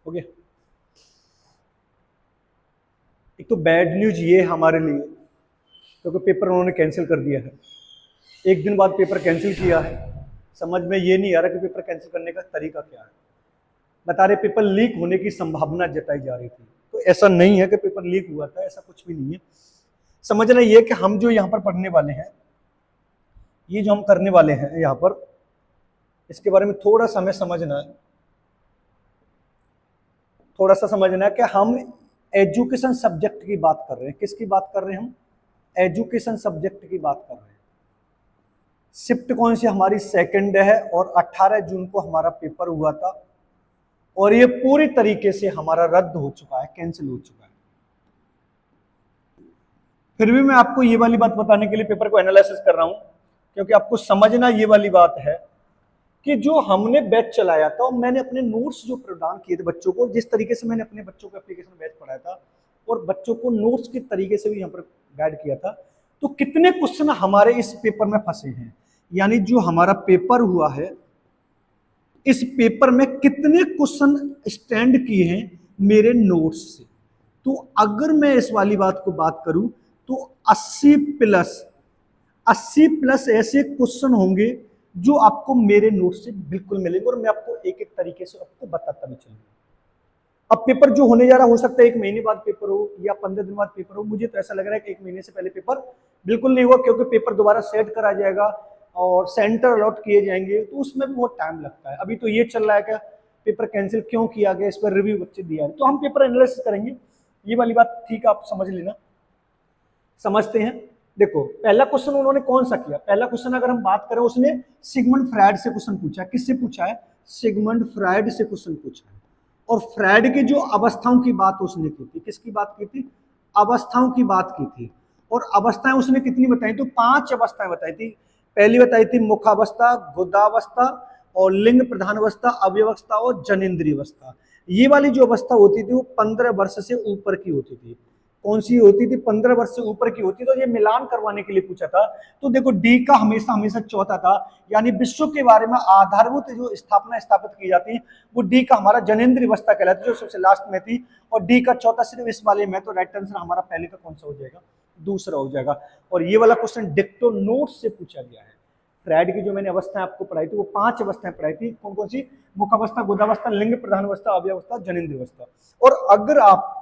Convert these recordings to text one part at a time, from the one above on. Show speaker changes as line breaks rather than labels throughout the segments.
हो गया। एक तो बैड न्यूज ये हमारे लिए, क्योंकि पेपर उन्होंने कैंसिल कर दिया है। एक दिन बाद पेपर कैंसिल किया है। समझ में ये नहीं आ रहा कि पेपर कैंसिल करने का तरीका क्या है। बता रहे पेपर लीक होने की संभावना जताई जा रही थी, तो ऐसा नहीं है कि पेपर लीक हुआ था, ऐसा कुछ भी नहीं है। समझना ये कि हम जो यहाँ पर पढ़ने वाले हैं, ये जो हम करने वाले हैं यहाँ पर, इसके बारे में थोड़ा सा हमें समझना है, थोड़ा सा समझना है कि हम एजुकेशन सब्जेक्ट की बात कर रहे हैं। किसकी बात कर रहे हैं हम? एजुकेशन सब्जेक्ट की बात कर रहे हैं। शिफ्ट कौन सी हमारी? सेकंड है, और 18 जून को हमारा पेपर हुआ था, और ये पूरी तरीके से हमारा रद्द हो चुका है, कैंसिल हो चुका है। फिर भी मैं आपको ये वाली बात बताने के लिए पेपर को एनालिसिस कर रहा हूं, क्योंकि आपको समझना ये वाली बात है कि जो हमने बैच चलाया था, और मैंने अपने नोट्स जो प्रदान किए थे बच्चों को, जिस तरीके से मैंने अपने बच्चों को एप्लीकेशन बैच पढ़ाया था और बच्चों को नोट्स के तरीके से भी यहाँ पर गाइड किया था, तो कितने क्वेश्चन हमारे इस पेपर में फंसे हैं। यानी जो हमारा पेपर हुआ है, इस पेपर में कितने क्वेश्चन स्टैंड किए हैं मेरे नोट्स से। तो अगर मैं इस वाली बात को बात करूं, तो 80 प्लस ऐसे क्वेश्चन होंगे जो आपको मेरे नोट से बिल्कुल मिलेंगे, और मैं आपको एक एक तरीके से आपको बताता भी चलूंगा। अब पेपर जो होने जा रहा, हो सकता है 1 महीने बाद पेपर हो या 15 दिन बाद पेपर हो। मुझे तो ऐसा लग रहा है कि 1 महीने से पहले पेपर बिल्कुल नहीं हुआ, क्योंकि पेपर दोबारा सेट करा जाएगा और सेंटर अलॉट किए जाएंगे, तो उसमें भी बहुत टाइम लगता है। अभी तो ये चल रहा है कि पेपर कैंसिल क्यों किया गया, इस पर रिव्यू बच्चे दिया है, तो हम पेपर एनालिसिस करेंगे। ये वाली बात ठीक है, आप समझ लेना। समझते हैं। देखो, पहला क्वेश्चन उन्होंने कौन सा किया? पहला क्वेश्चन अगर हम बात करें, उसने सिगमंड फ्रायड से क्वेश्चन पूछा। किससे पूछा है? सिगमंड फ्रायड से क्वेश्चन पूछा है। और फ्रायड की जो अवस्थाओं की बात उसने की थी, किसकी बात की थी? अवस्थाओं की बात की थी। और अवस्थाएं उसने कितनी बताई? तो 5 अवस्थाएं बताई थी। पहली बताई थी मुखावस्था, गुदावस्था, और लिंग प्रधान अवस्था, अव्यवस्था और जनेन्द्रीय अवस्था। ये वाली जो अवस्था होती थी वो 15 वर्ष से ऊपर की होती थी। कौन सी होती थी? 15 वर्ष से ऊपर की होती। तो ये मिलान करवाने के लिए पूछा था। तो देखो, डी का हमेशा हमेशा चौथा था, यानी विश्व के बारे में आधारभूत जो स्थापना स्थापित की जाती, वो डी का हमारा जनेन्द्रीय अवस्था कहलाती, जो सबसे लास्ट में थी। और डी का चौथा सिर्फ इस वाले में, तो राइट आंसर हमारा पहले का कौन सा हो जाएगा? दूसरा हो जाएगा। और ये वाला क्वेश्चन डिक्टो नोट से पूछा गया है। फ्रायड की जो मैंने अवस्थाएं आपको पढ़ाई थी, वो 5 अवस्थाएं पढ़ाई थी। कौन कौन सी? मुखावस्था, गुदावस्था, लिंग प्रधान अवस्था, अव्यवस्था, जनेन्द्रीय अवस्था। और अगर आप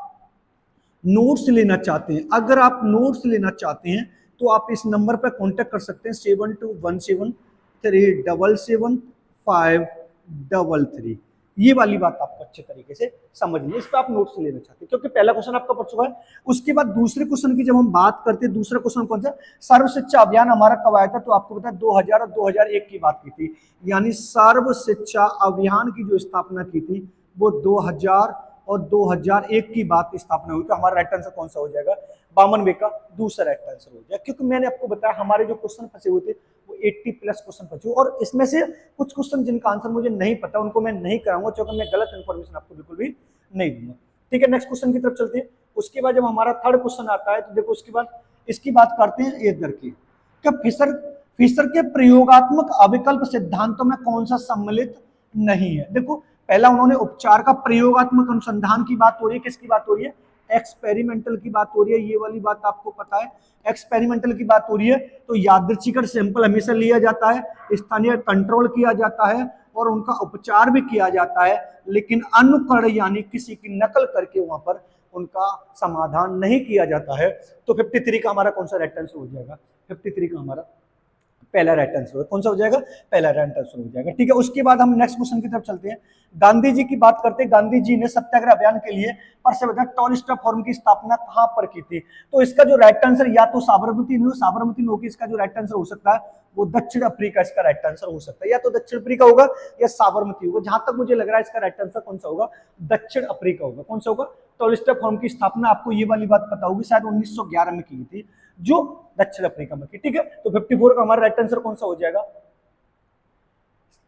नोट्स लेना चाहते हैं, अगर आप नोट्स लेना चाहते हैं, तो आप इस नंबर पर कांटेक्ट कर सकते हैं, 7217377533। ये वाली बात आपको अच्छे तरीके से समझ लीजिए, इस पर आप नोट्स लेना चाहते हैं, क्योंकि पहला क्वेश्चन आपका पढ़ चुका है। उसके बाद दूसरे क्वेश्चन की जब हम बात करते हैं, दूसरा क्वेश्चन कौन सा? सर्व शिक्षा अभियान हमारा कब आया था? तो आपको पता है 2000 और 2001 की बात की थी। यानी सर्व शिक्षा अभियान की जो स्थापना की थी, वो 2000 और 2001 की बात स्थापना हुई। तो हमारा राइट आंसर कौन सा हो जाएगा? 52 का दूसरा राइट आंसर हो जाएगा। क्योंकि मैंने आपको बताया हमारे जो क्वेश्चन फंसे हुए थे वो 80 प्लस क्वेश्चन फंसे हुए, और इसमें से कुछ क्वेश्चन जिनका आंसर मुझे नहीं पता, उनको मैं नहीं कराऊंगा, क्योंकि मैं गलत इन्फॉर्मेशन आपको बिल्कुल भी नहीं दूंगा। ठीक है, नेक्स्ट क्वेश्चन की तरफ चलते हैं। उसके बाद जब हमारा थर्ड क्वेश्चन आता है, तो देखो उसके बाद इसकी बात करते हैं एदर की। क्या फिशर के प्रयोगात्मक अविकल्प सिद्धांतों में कौन सा सम्मिलित नहीं है? देखो, पहला उन्होंने उपचार का प्रयोगात्मक अनुसंधान की बात हो रही है। किसकी बात हो रही है? एक्सपेरिमेंटल की बात हो रही है। ये वाली बात आपको पता है, एक्सपेरिमेंटल की बात हो रही है। तो यादृच्छिक सैंपल हमेशा लिया जाता है, स्थानीय कंट्रोल किया जाता है, और उनका उपचार भी किया जाता है, लेकिन अनुकरण यानी किसी की नकल करके वहां पर उनका समाधान नहीं किया जाता है। तो 53 का हमारा कौन सा राइट आंसर हो जाएगा? 53 का हमारा पहला राइट आंसर होगा। कौन सा हो जाएगा? पहला राइट आंसर हो जाएगा। ठीक है, उसके बाद हम नेक्स्ट क्वेश्चन की तरफ चलते हैं। गांधी जी की बात करते हैं। गांधी जी ने सत्याग्रह अभियान के लिए प्रसिद्ध टॉल स्टॉप फॉर्म की स्थापना कहां पर की थी? तो इसका जो राइट आंसर या तो साबरमती में होगी, इसका जो राइट आंसर हो सकता है वो दक्षिण अफ्रीका इसका राइट आंसर हो सकता है। या तो दक्षिण अफ्रीका होगा या साबरमती होगा। जहां तक मुझे लग रहा है इसका राइट आंसर कौन सा होगा? दक्षिण अफ्रीका होगा। कौन सा होगा? टॉल स्टॉप फॉर्म की स्थापना आपको ये वाली बात पता होगी, शायद 1911 में की थी, जो दक्षिण अफ्रीका में की। ठीक है, तो 54 का हमारा राइट आंसर कौन सा हो जाएगा?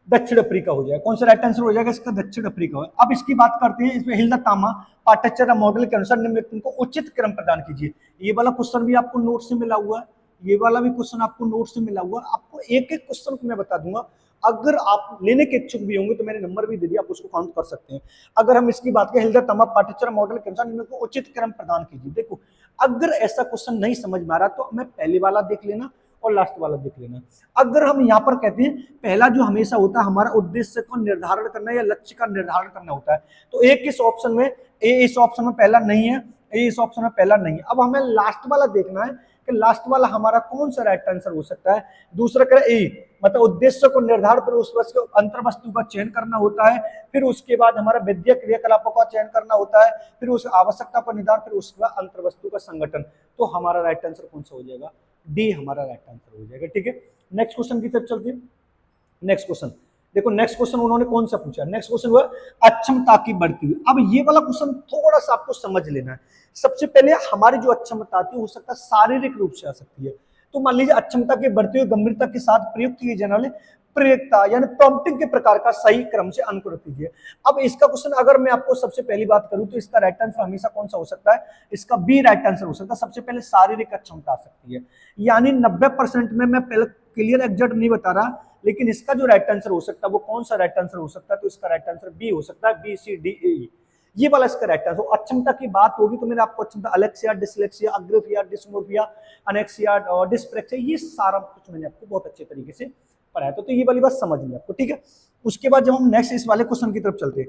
दक्षिण अफ्रीका हो जाएगा। कौन सा राइट आंसर हो जाएगा इसका? दक्षिण अफ्रीका हो। अब इसकी बात करते हैं, इसमें हिल्दा तामा पाठ्यचर्या मॉडल के अनुसार निम्नलिखित को उचित क्रम प्रदान कीजिए। ये वाला क्वेश्चन भी आपको नोट से मिला हुआ है, ये वाला भी क्वेश्चन आपको नोट से मिला हुआ है। आपको एक एक क्वेश्चन को मैं बता दूंगा, अगर आप लेने के इच्छुक भी होंगे तो मैंने नंबर भी दे दिया, आप उसको काउंट कर सकते हैं। अगर हम इसकी बात करें, हिल्दा तमा पाठ्यक्रम मॉडल के अनुसार इनको उचित क्रम प्रदान कीजिए। देखो, अगर ऐसा क्वेश्चन नहीं समझ में आ रहा तो मैं पहले वाला देख लेना और लास्ट वाला देख लेना। अगर हम यहाँ पर कहते हैं पहला जो हमेशा होता है हमारा उद्देश्य को निर्धारण करना या लक्ष्य का निर्धारण करना होता है, तो एक इस ऑप्शन में, ए इस ऑप्शन में पहला नहीं है, ए इस ऑप्शन में पहला नहीं है। अब हमें लास्ट वाला देखना है कि लास्ट वाला हमारा कौन सा राइट आंसर हो सकता है। दूसरा करें ए, मतलब उद्देश्य को निर्धारण पर उस वस्तु अंतर वस्तु का चयन करना होता है, फिर उसके बाद हमारा विद्या क्रियाकलापों का चयन करना होता है, फिर उस आवश्यकता पर निर्धारण, फिर उसके बाद अंतर वस्तु का संगठन। तो हमारा राइट आंसर कौन सा हो जाएगा? डी हमारा राइट आंसर हो जाएगा। ठीक है, नेक्स्ट क्वेश्चन की तरफ चलते हैं। नेक्स्ट क्वेश्चन देखो, नेक्स्ट क्वेश्चन उन्होंने कौन सा पूछा? नेक्स्ट क्वेश्चन हुआ अक्षमता की बढ़ती हुई। अब ये वाला क्वेश्चन थोड़ा सा आपको समझ लेना है। सबसे पहले हमारी जो अक्षमता आती है हो सकता है शारीरिक रूप से आ सकती है। तो मान लीजिए अक्षमता की बढ़ती हुई गंभीरता के साथ प्रयुक्त किए जाने वाले प्रयोक्ता यानी प्रॉम्प्टिंग के प्रकार का सही क्रम से अनुकरण कीजिए। अब इसका क्वेश्चन अगर मैं आपको सबसे पहली बात करूं तो इसका राइट आंसर हमेशा कौन सा हो सकता है? इसका बी राइट आंसर हो सकता है। सबसे पहले शारीरिक अक्षमता आ सकती है, यानी 90% में मैं पहले क्लियर एग्जैक्ट नहीं बता रहा, लेकिन इसका जो राइट आंसर हो सकता है वो कौन सा राइट आंसर हो सकता है? तो इसका राइट आंसर बी हो सकता है, बी सी डी ए, ये वाला इसका राइट आंसर। अक्षमता की बात होगी तो मैंने आपको अक्षमता अलेक्सिया, डिसलेक्सिया, अग्रेफिया, डिस्मोर्फिया, अनेक्सिया और डिस्प्रेक्सिया, ये सारा कुछ मैंने आपको बहुत अच्छे तरीके से पढ़ाया था। तो ये वाली बात समझ ली आपको, ठीक है। उसके बाद जब हम नेक्स्ट इस वाले क्वेश्चन की तरफ चलते हैं,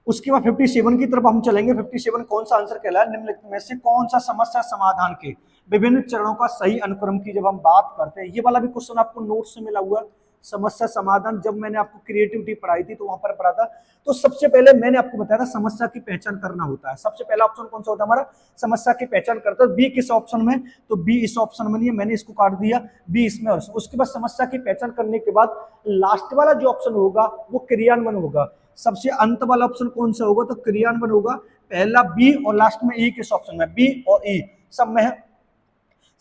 उसके बाद 57 की तरफ हम चलेंगे। 57 कौन सा आंसर कहलाया? निम्नलिखित में से कौन सा समस्या समाधान के विभिन्न चरणों का सही अनुक्रम की जब हम बात करते हैं, ये वाला भी क्वेश्चन आपको नोट से मिला हुआ है। समस्या समाधान जब मैंने आपको क्रिएटिविटी पढ़ाई थी तो वहां पर पढ़ा था। तो सबसे पहले मैंने आपको बताया था समस्या की पहचान करना होता है। सबसे पहला ऑप्शन कौन सा होता है हमारा? समस्या की पहचान करता है। बी किस ऑप्शन में? तो बी इस ऑप्शन में नहीं है, मैंने इसको काट दिया, बी इसमें। और उसके बाद समस्या की पहचान करने के बाद लास्ट वाला जो ऑप्शन होगा वो क्रियान्वयन होगा। सबसे अंत वाला ऑप्शन कौन सा होगा? तो क्रियान्वयन होगा। पहला बी और लास्ट में ई किस ऑप्शन में? बी और ई सब में है।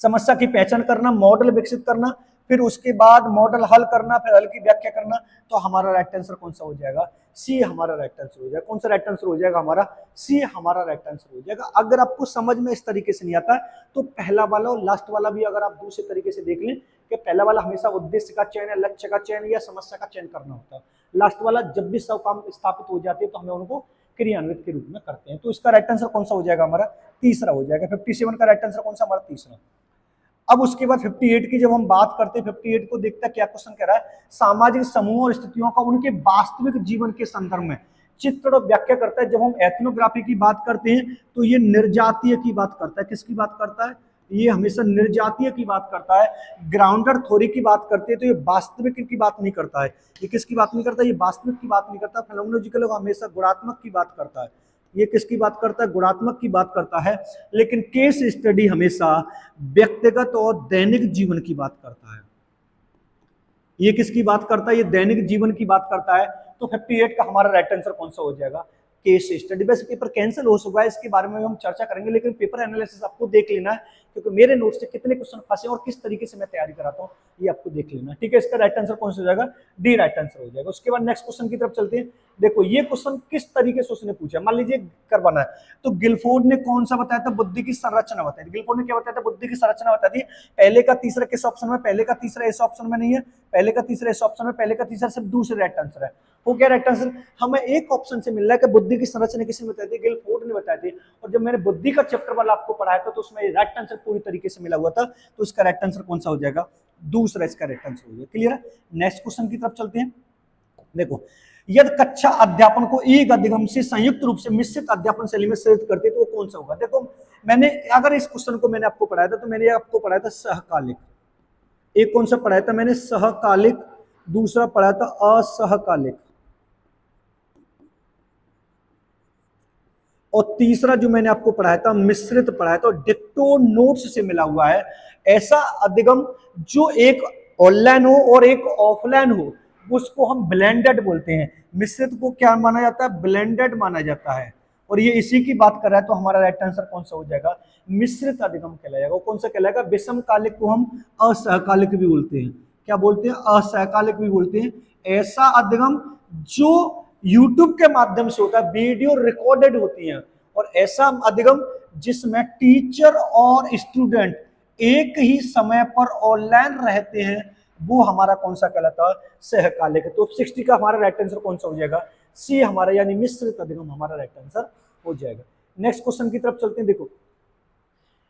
समस्या की पहचान करना, मॉडल विकसित करना, फिर उसके बाद मॉडल हल करना, फिर हल की व्याख्या करना। तो हमारा राइट आंसर कौन सा हो जाएगा? सी हमारा राइट आंसर हो जाएगा। कौन सा राइट आंसर हो जाएगा हमारा? सी हमारा राइट आंसर हो जाएगा। अगर आपको समझ में इस तरीके से नहीं आता तो पहला वाला और लास्ट वाला भी अगर आप दूसरे तरीके से देख लें कि पहला वाला हमेशा उद्देश्य का चयन या लक्ष्य का चयन या समस्या का चयन करना होता है, लास्ट वाला जब भी सब काम स्थापित हो जाते हैं तो हमें उनको क्रियान्वित के रूप में करते हैं। तो इसका राइट आंसर कौन सा हो जाएगा हमारा? तीसरा हो जाएगा। 57 का राइट आंसर कौन सा हमारा? तीसरा। अब उसके बाद 58 की जब हम बात करते हैं, 58 को देखते हैं क्या क्वेश्चन कह रहा है। सामाजिक समूह और स्थितियों का उनके वास्तविक जीवन के संदर्भ में चित्र और व्याख्या करता है। जब हम एथनोग्राफी की बात करते हैं तो ये निर्जातीय की बात करता है। किसकी बात करता है? ये हमेशा निर्जातीय की बात करता है। ग्राउंडर थ्योरी की बात करते हैं तो ये वास्तविक की बात नहीं करता है। ये किसकी बात नहीं करता? ये वास्तविक की बात नहीं करता। फेनोमेनोलॉजिकल हमेशा गुणात्मक की बात करता है। ये किसकी बात करता है? गुणात्मक की बात करता है। लेकिन केस स्टडी हमेशा व्यक्तिगत और दैनिक जीवन की बात करता है। ये किसकी बात करता है? ये दैनिक जीवन की बात करता है। तो 58 का हमारा राइट आंसर कौन सा हो जाएगा? Case study. बस पेपर कैंसिल हो चुका है, इसके बारे में हम चर्चा करेंगे, लेकिन पेपर एनालिसिस आपको देख लेना है क्योंकि मेरे नोट से कितने क्वेश्चन फंसे और किस तरीके से मैं तैयारी कराता हूँ ये आपको देख लेना, ठीक है। इसका राइट आंसर कौन सा हो जाएगा? डी राइट आंसर हो जाएगा। उसके बाद नेक्स्ट क्वेश्चन की तरफ चलते हैं। देखो ये क्वेश्चन किस तरीके से उसने पूछा, मान लीजिए करवाना है तो गिलफोर्ड ने कौन सा बताया था? बुद्धि की संरचना बताई थी। गिलफोर्ड ने क्या बताया था? बुद्धि की संरचना बताई थी। पहले का तीसरा किस ऑप्शन में? पहले का तीसरा इस ऑप्शन में नहीं है, पहले का तीसरा इस ऑप्शन में, पहले का तीसरा सिर्फ दूसरे राइट आंसर है। वो क्या राइट आंसर? हमें एक ऑप्शन से मिल रहा है कि बुद्धि की संरचना किसने बताई थी? गिलफोर्ड ने बताई थी। और जब मैंने बुद्धि का चैप्टर वाला आपको पढ़ाया था तो उसमें राइट आंसर पूरी तरीके से मिला हुआ था। तो इसका राइट आंसर कौन सा हो जाएगा? दूसरा इसका राइट आंसर हो जाएगा। क्लियर है? नेक्स्ट क्वेश्चन की तरफ चलते हैं। देखो, यदि कक्षा अध्यापन को एक अधिगम से संयुक्त रूप से मिश्रित अध्यापन शैली में संयुक्त करते तो वो कौन सा होगा? देखो मैंने अगर इस क्वेश्चन को मैंने आपको पढ़ाया था तो मैंने आपको पढ़ाया था सहकालिक। एक कौन सा पढ़ाया था मैंने? सहकालिक। दूसरा पढ़ाया था असहकालिक। और तीसरा जो मैंने आपको पढ़ाया था मिश्रित पढ़ाया था। डिक्टो नोट्स से मिला हुआ है। ऐसा अधिगम जो एक ऑनलाइन हो और एक ऑफलाइन हो उसको हम ब्लेंडेड बोलते हैं। मिश्रित को क्या माना जाता है? ब्लेंडेड माना जाता है। और ये इसी की बात कर रहा है तो हमारा राइट आंसर कौन सा हो जाएगा? मिश्रित अधिगम कहलाएगा। वो कौन सा कहलाएगा? विषमकालिक को हम असहकालिक भी बोलते हैं। क्या बोलते हैं? असहकालिक भी बोलते हैं। ऐसा अधिगम जो YouTube के माध्यम से होता है, वीडियो रिकॉर्डेड होती हैं। और ऐसा अधिगम जिसमें टीचर और स्टूडेंट एक ही समय पर ऑनलाइन रहते हैं वो हमारा कौन सा कहलाता है, सहकालिक। तो 60 का हमारा राइट आंसर कौन सा हो जाएगा, सी हमारा यानी मिश्रित अधिगम हमारा राइट आंसर हो जाएगा। नेक्स्ट क्वेश्चन की तरफ चलते हैं। देखो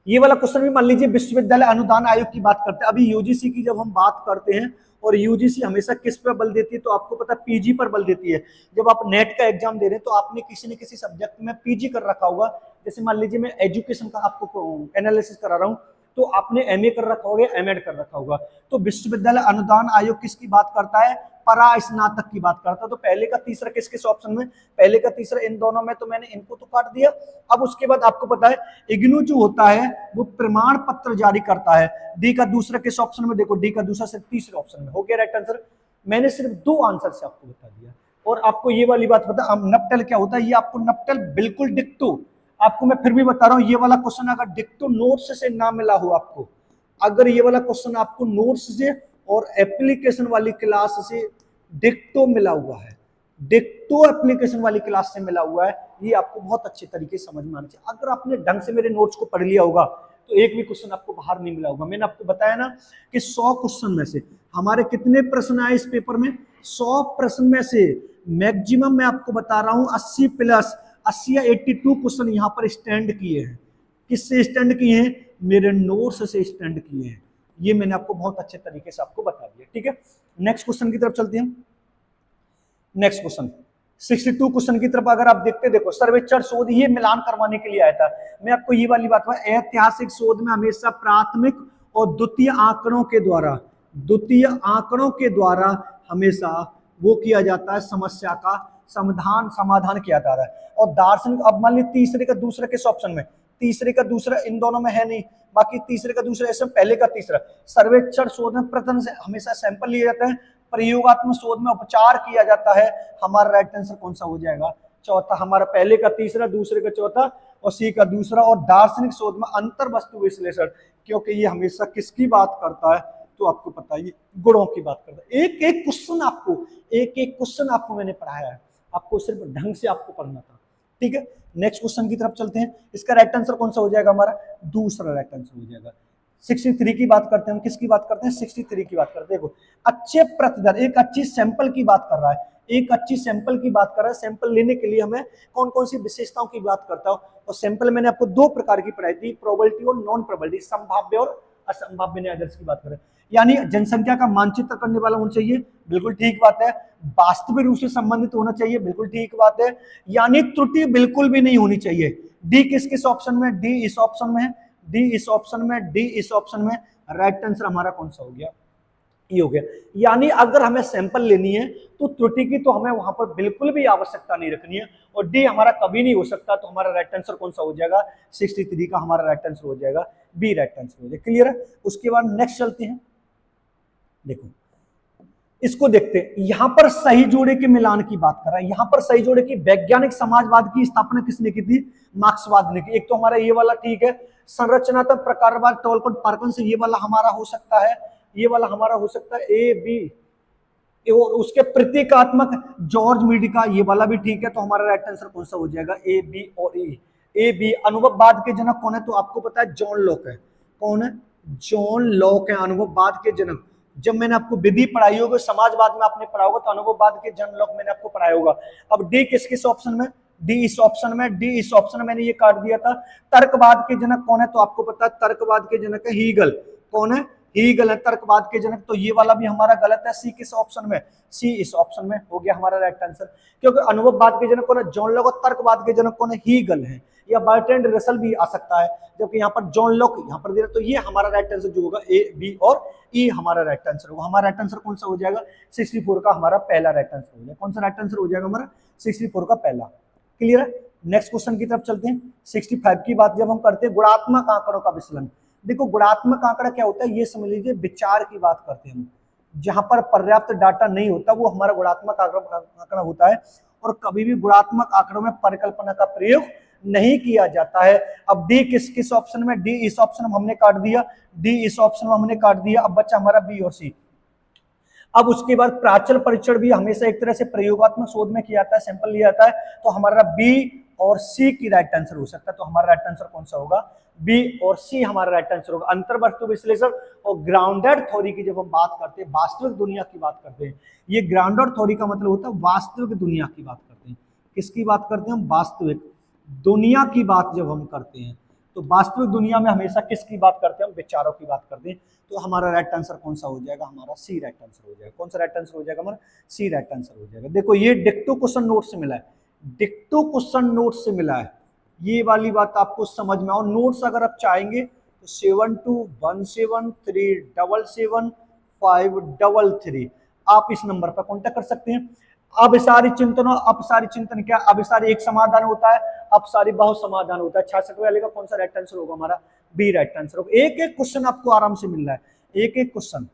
ये वाला क्वेश्चन भी मान लीजिए विश्वविद्यालय अनुदान आयोग की बात करते हैं। अभी यूजीसी की जब हम बात करते हैं, और यूजीसी हमेशा किस पर बल देती है, तो आपको पता है पीजी पर बल देती है। जब आप नेट का एग्जाम दे रहे हैं तो आपने किसी न किसी सब्जेक्ट में पीजी कर रखा होगा। जैसे मान लीजिए मैं एजुकेशन का आपको एनालिसिस करा रहा हूँ, तो आपने एमए कर रखा होगा, एमएड कर रखा होगा। तो विश्वविद्यालय अनुदान आयोग किसकी बात करता है, परा स्नातक की बात करता है। तो पहले का तीसरा किस किस ऑप्शन में, पहले का तीसरा इन दोनों में, तो मैंने इनको तो काट दिया। अब उसके बाद आपको पता है इग्नू जो होता है वो प्रमाण पत्र जारी करता है। डी का दूसरा किस ऑप्शन में, देखो डी का दूसरा सिर्फ तीसरे ऑप्शन में हो गया राइट आंसर। मैंने सिर्फ 2 आंसर से आपको बता दिया। और आपको ये वाली बात पता है नपटल क्या होता है, ये आपको नपटल बिल्कुल डिक्टो, आपको मैं फिर भी बता रहा हूं, ये वाला क्वेश्चन अगर डिक्टो नोट्स से ना मिला हो आपको, अगर ये वाला क्वेश्चन आपको नोट्स से और एप्लीकेशन वाली क्लास से डिक्टो मिला हुआ है, डिक्टो एप्लीकेशन वाली क्लास से मिला हुआ है, ये आपको बहुत अच्छे तरीके से समझ में आना चाहिए। अगर आपने ढंग से मेरे नोट्स को पढ़ लिया होगा तो एक भी क्वेश्चन आपको बाहर नहीं मिला होगा। मैंने आपको बताया ना कि 100 क्वेश्चन में से हमारे कितने प्रश्न आए इस पेपर में, 100 प्रश्न में से मैक्सिमम मैं आपको बता रहा हूं 80 प्लस 80 या 82 क्वेश्चन यहाँ पर स्टैंड किए हैं। किससे स्टैंड किए हैं, मेरे नोट्स से स्टैंड किए हैं। ये मैंने आपको बहुत अच्छे तरीके से आपको बता दिया, ठीक है। नेक्स्ट क्वेश्चन की तरफ चलते हैं। नेक्स्ट क्वेश्चन 62 क्वेश्चन की तरफ अगर आप देखते, देखो सर्वेक्षण शोध ये मिलान करवाने के लिए आया था। मैं आपको ये वाली बात, ऐतिहासिक शोध में हमेशा प्राथमिक और द्वितीय आंकड़ों के द्वारा हमेशा वो किया जाता है, समस्या का समाधान किया जा रहा है। और दार्शनिक, अब मान लीजिए तीसरे का दूसरा किस ऑप्शन में, तीसरे का दूसरा इन दोनों में है नहीं, बाकी तीसरे का दूसरा ऐसे पहले का तीसरा। सर्वेक्षण शोध में प्रथम से हमेशा सैंपल लिए जाते हैं, प्रयोगात्मक शोध में उपचार किया जाता है। हमारा राइट आंसर कौन सा हो जाएगा, चौथा। हमारा पहले का तीसरा, दूसरे का चौथा और सी का दूसरा। और दार्शनिक शोध में अंतर वस्तु विश्लेषण, क्योंकि ये हमेशा किसकी बात करता है, तो आपको पता है ये गुणों की बात करता है। एक एक क्वेश्चन आपको मैंने पढ़ाया है, आपको सिर्फ ढंग से आपको पढ़ना था, ठीक है। नेक्स्ट क्वेश्चन की तरफ चलते हैं। इसका राइट आंसर कौन सा हो जाएगा, हमारा दूसरा राइट आंसर हो जाएगा। 63 की बात करते हैं, हम किसकी बात करते हैं, 63 की बात करते हैं। देखो अच्छे प्रतिदर, एक अच्छी सैंपल की बात कर रहा है, एक अच्छी सैंपल की बात कर रहा है। सैंपल लेने के लिए हमें कौन कौन सी विशेषताओं की बात करता हूं, और सैंपल मैंने आपको 2 प्रकार की पढ़ाई थी, प्रोबेबिलिटी और नॉन प्रोबेबिलिटी, संभाव्य और असंभाव्य न्यायाधीश की बात करें। यानी जनसंख्या का मानचित्र करने वाला होना चाहिए, बिल्कुल ठीक बात है। वास्तविक रूप से संबंधित होना चाहिए, बिल्कुल ठीक बात है। यानी त्रुटि बिल्कुल भी नहीं होनी चाहिए। डी किस किस ऑप्शन में, डी इस ऑप्शन में है, डी इस ऑप्शन में, डी इस ऑप्शन में। राइट आंसर हमारा कौन सा हो गया, ये हो गया। यानी अगर हमें सैंपल लेनी है तो त्रुटि की तो हमें वहां पर बिल्कुल भी आवश्यकता नहीं रखनी है, और डी हमारा कभी नहीं हो सकता। तो हमारा राइट आंसर कौन सा हो जाएगा, 63 का हमारा राइट आंसर हो जाएगा बी, राइट आंसर हो जाएगा। क्लियर है। उसके बाद नेक्स्ट चलते हैं। देखो इसको देखते हैं, यहां पर सही जोड़े के मिलान की बात कर रहा है। यहां पर सही जोड़े की वैज्ञानिक समाजवाद की स्थापना किसने की थी, मार्क्सवाद ने की। एक तो हमारा ये वाला ठीक है, संरचनात्मक प्रकारवाद टोलकोट पार्किंसन, ये वाला हमारा हो सकता है, ये वाला हमारा हो सकता है ए बी। और उसके प्रतीकात्मक जॉर्ज मीड का, ये वाला भी ठीक है। तो हमारा राइट आंसर कौन सा हो जाएगा, ए बी और ई। A B. अनुभववाद के जनक कौन है, तो आपको पता है जॉन लॉक है। कौन है, जॉन लॉक है अनुभववाद के जनक। जब मैंने आपको विधि पढ़ाई होगी, समाजवाद में आपने पढ़ा होगा, तो अनुभववाद के जॉन लॉक मैंने आपको पढ़ाया होगा। अब डी किस किस ऑप्शन में, डी इस ऑप्शन में, डी इस ऑप्शन में, मैंने ये काट दिया था। तर्कवाद के जनक कौन है, तो आपको पता है तर्कवाद के जनक है हीगल। कौन है, हीगल है तर्कवाद के जनक। तो ये वाला भी हमारा गलत है। सी किस ऑप्शन में, सी इस ऑप्शन में हो गया हमारा राइट आंसर। क्योंकि अनुभववाद के जनक कौन है, जॉन लॉक, और तर्कवाद के जनक कौन है, हीगल है। या बर्ट्रैंड रसल भी आ सकता है, जबकि यहाँ पर जॉन लॉक यहाँ पर दिया। तो ये हमारा राइट आंसर जो होगा ए बी और ई हमारा राइट आंसर होगा। हमारा राइट आंसर कौन सा हो जाएगा, 64 का हमारा पहला राइट आंसर हो जाएगा। कौन सा राइट आंसर हो जाएगा हमारा, 64 का पहला। क्लियर है। नेक्स्ट क्वेश्चन की तरफ चलते हैं। 65 की बात जब हम करते हैं, गुणात्मक आंकड़ों का विश्लेषण। देखो गुणात्मक आंकड़ा क्या होता है, ये समझ लीजिए विचार की बात करते हैं हम। जहां पर पर्याप्त डाटा नहीं होता वो हमारा गुणात्मक आंकड़ा होता है। और कभी भी गुणात्मक आंकड़ों में परिकल्पना का प्रयोग नहीं किया जाता है। अब डी किस किस ऑप्शन में, डी इस ऑप्शन में हमने काट दिया, डी इस ऑप्शन में हमने काट दिया। अब बच्चा हमारा बी और सी। अब उसके बाद प्राचल परीक्षण भी हमेशा एक तरह से प्रयोगात्मक शोध में किया जाता है, सैंपल लिया जाता है। तो हमारा बी और सी की राइट आंसर हो सकता है। तो हमारा राइट आंसर कौन सा होगा, बी और सी हमारा राइट आंसर होगा। अंतर वस्तु विश्लेषण और ग्राउंडेड थ्योरी की जब हम बात करते हैं, वास्तविक दुनिया की बात करते हैं, ये ग्राउंडेड थ्योरी का मतलब होता है वास्तविक दुनिया की बात करते हैं। किसकी बात करते हैं हम? वास्तविक दुनिया की बात जब हम करते हैं, तो वास्तविक दुनिया में हमेशा किसकी बात करते हैं हम? विचारों की बात करते हैं। तो हमारा राइट आंसर कौन सा हो जाएगा? हमारा सी राइट आंसर हो जाएगा। कौन सा राइट आंसर हो जाएगा हमारा? सी राइट आंसर हो जाएगा। देखो ये डिक्टो क्वेश्चन नोट से मिला है, डिक्टो क्वेश्चन नोट से मिला है, ये वाली बात आपको समझ में। और नोट्स अगर आप चाहेंगे तो 7217377533 आप इस नंबर पर कांटेक्ट कर सकते हैं। अब सारी चिंतन क्या? अब सारी एक समाधान होता है, अब सारी बहुत समाधान होता है। 66 वाले का कौन सा राइट आंसर होगा? हमारा बी राइट आंसर होगा। एक एक क्वेश्चन आपको आराम से मिल रहा है, एक एक क्वेश्चन।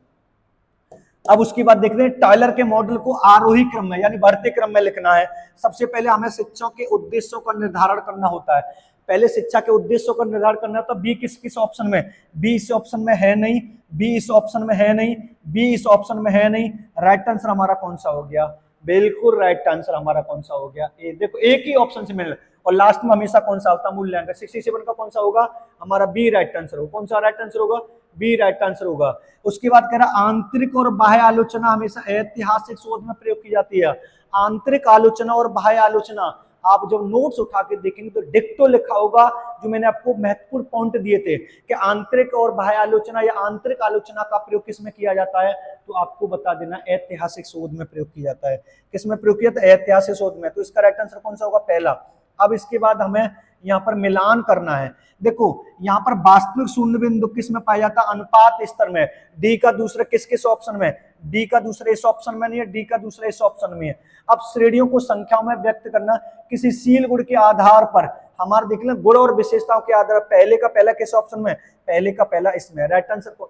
अब उसके बाद देखते हैं टायलर के मॉडल को आरोही क्रम में यानी बढ़ते क्रम में लिखना है। सबसे पहले हमें शिक्षा के उद्देश्यों का निर्धारण करना होता है। पहले शिक्षा के उद्देश्यों का निर्धारण करना है, तो बी किस किस ऑप्शन में? बी इस ऑप्शन में है नहीं, बी इस ऑप्शन में है नहीं, बी इस ऑप्शन में है नहीं। राइट आंसर हमारा कौन सा हो गया? बिल्कुल राइट आंसर हमारा कौन सा हो गया? ए। देखो एक ही ऑप्शन से मिल, और लास्ट में हमेशा कौन सा होता है? मूल्यांकन। 67 का कौन सा होगा? हमारा बी राइट आंसर होगा। कौन सा राइट आंसर होगा? बी राइट आंसर होगा। उसके बाद कह रहा आंतरिक और बाह्य आलोचना हमेशा ऐतिहासिक शोध में प्रयोग की जाती है। आंतरिक आलोचना और बाह्य आलोचना आप जब नोट्स उठा के देखेंगे तो डिक्टो लिखा होगा, जो मैंने आपको महत्वपूर्ण पॉइंट दिए थे कि आंतरिक और बाह्य आलोचना या आंतरिक आलोचना का प्रयोग किसमें किया जाता है, तो आपको बता देना ऐतिहासिक शोध में प्रयोग किया जाता है। किसमें प्रयोग किया जाता है? ऐतिहासिक शोध में। तो इसका राइट आंसर कौन सा होगा? पहला। अब इसके बाद हमें यहाँ पर मिलान करना है। देखो यहाँ पर वास्तविक शून्य बिंदु किस में पाया जाता है? अनुपात स्तर में। डी का दूसरा किस किस ऑप्शन में? डी का दूसरा इस ऑप्शन में नहीं है, डी का दूसरा इस ऑप्शन में है। अब श्रेणियों को संख्याओं में व्यक्त करना किसी शील गुण के आधार पर, हमारे देख लें गुण और विशेषताओं के आधार पर। पहले का पहला किस ऑप्शन में? पहले का पहला इसमें। राइट आंसर को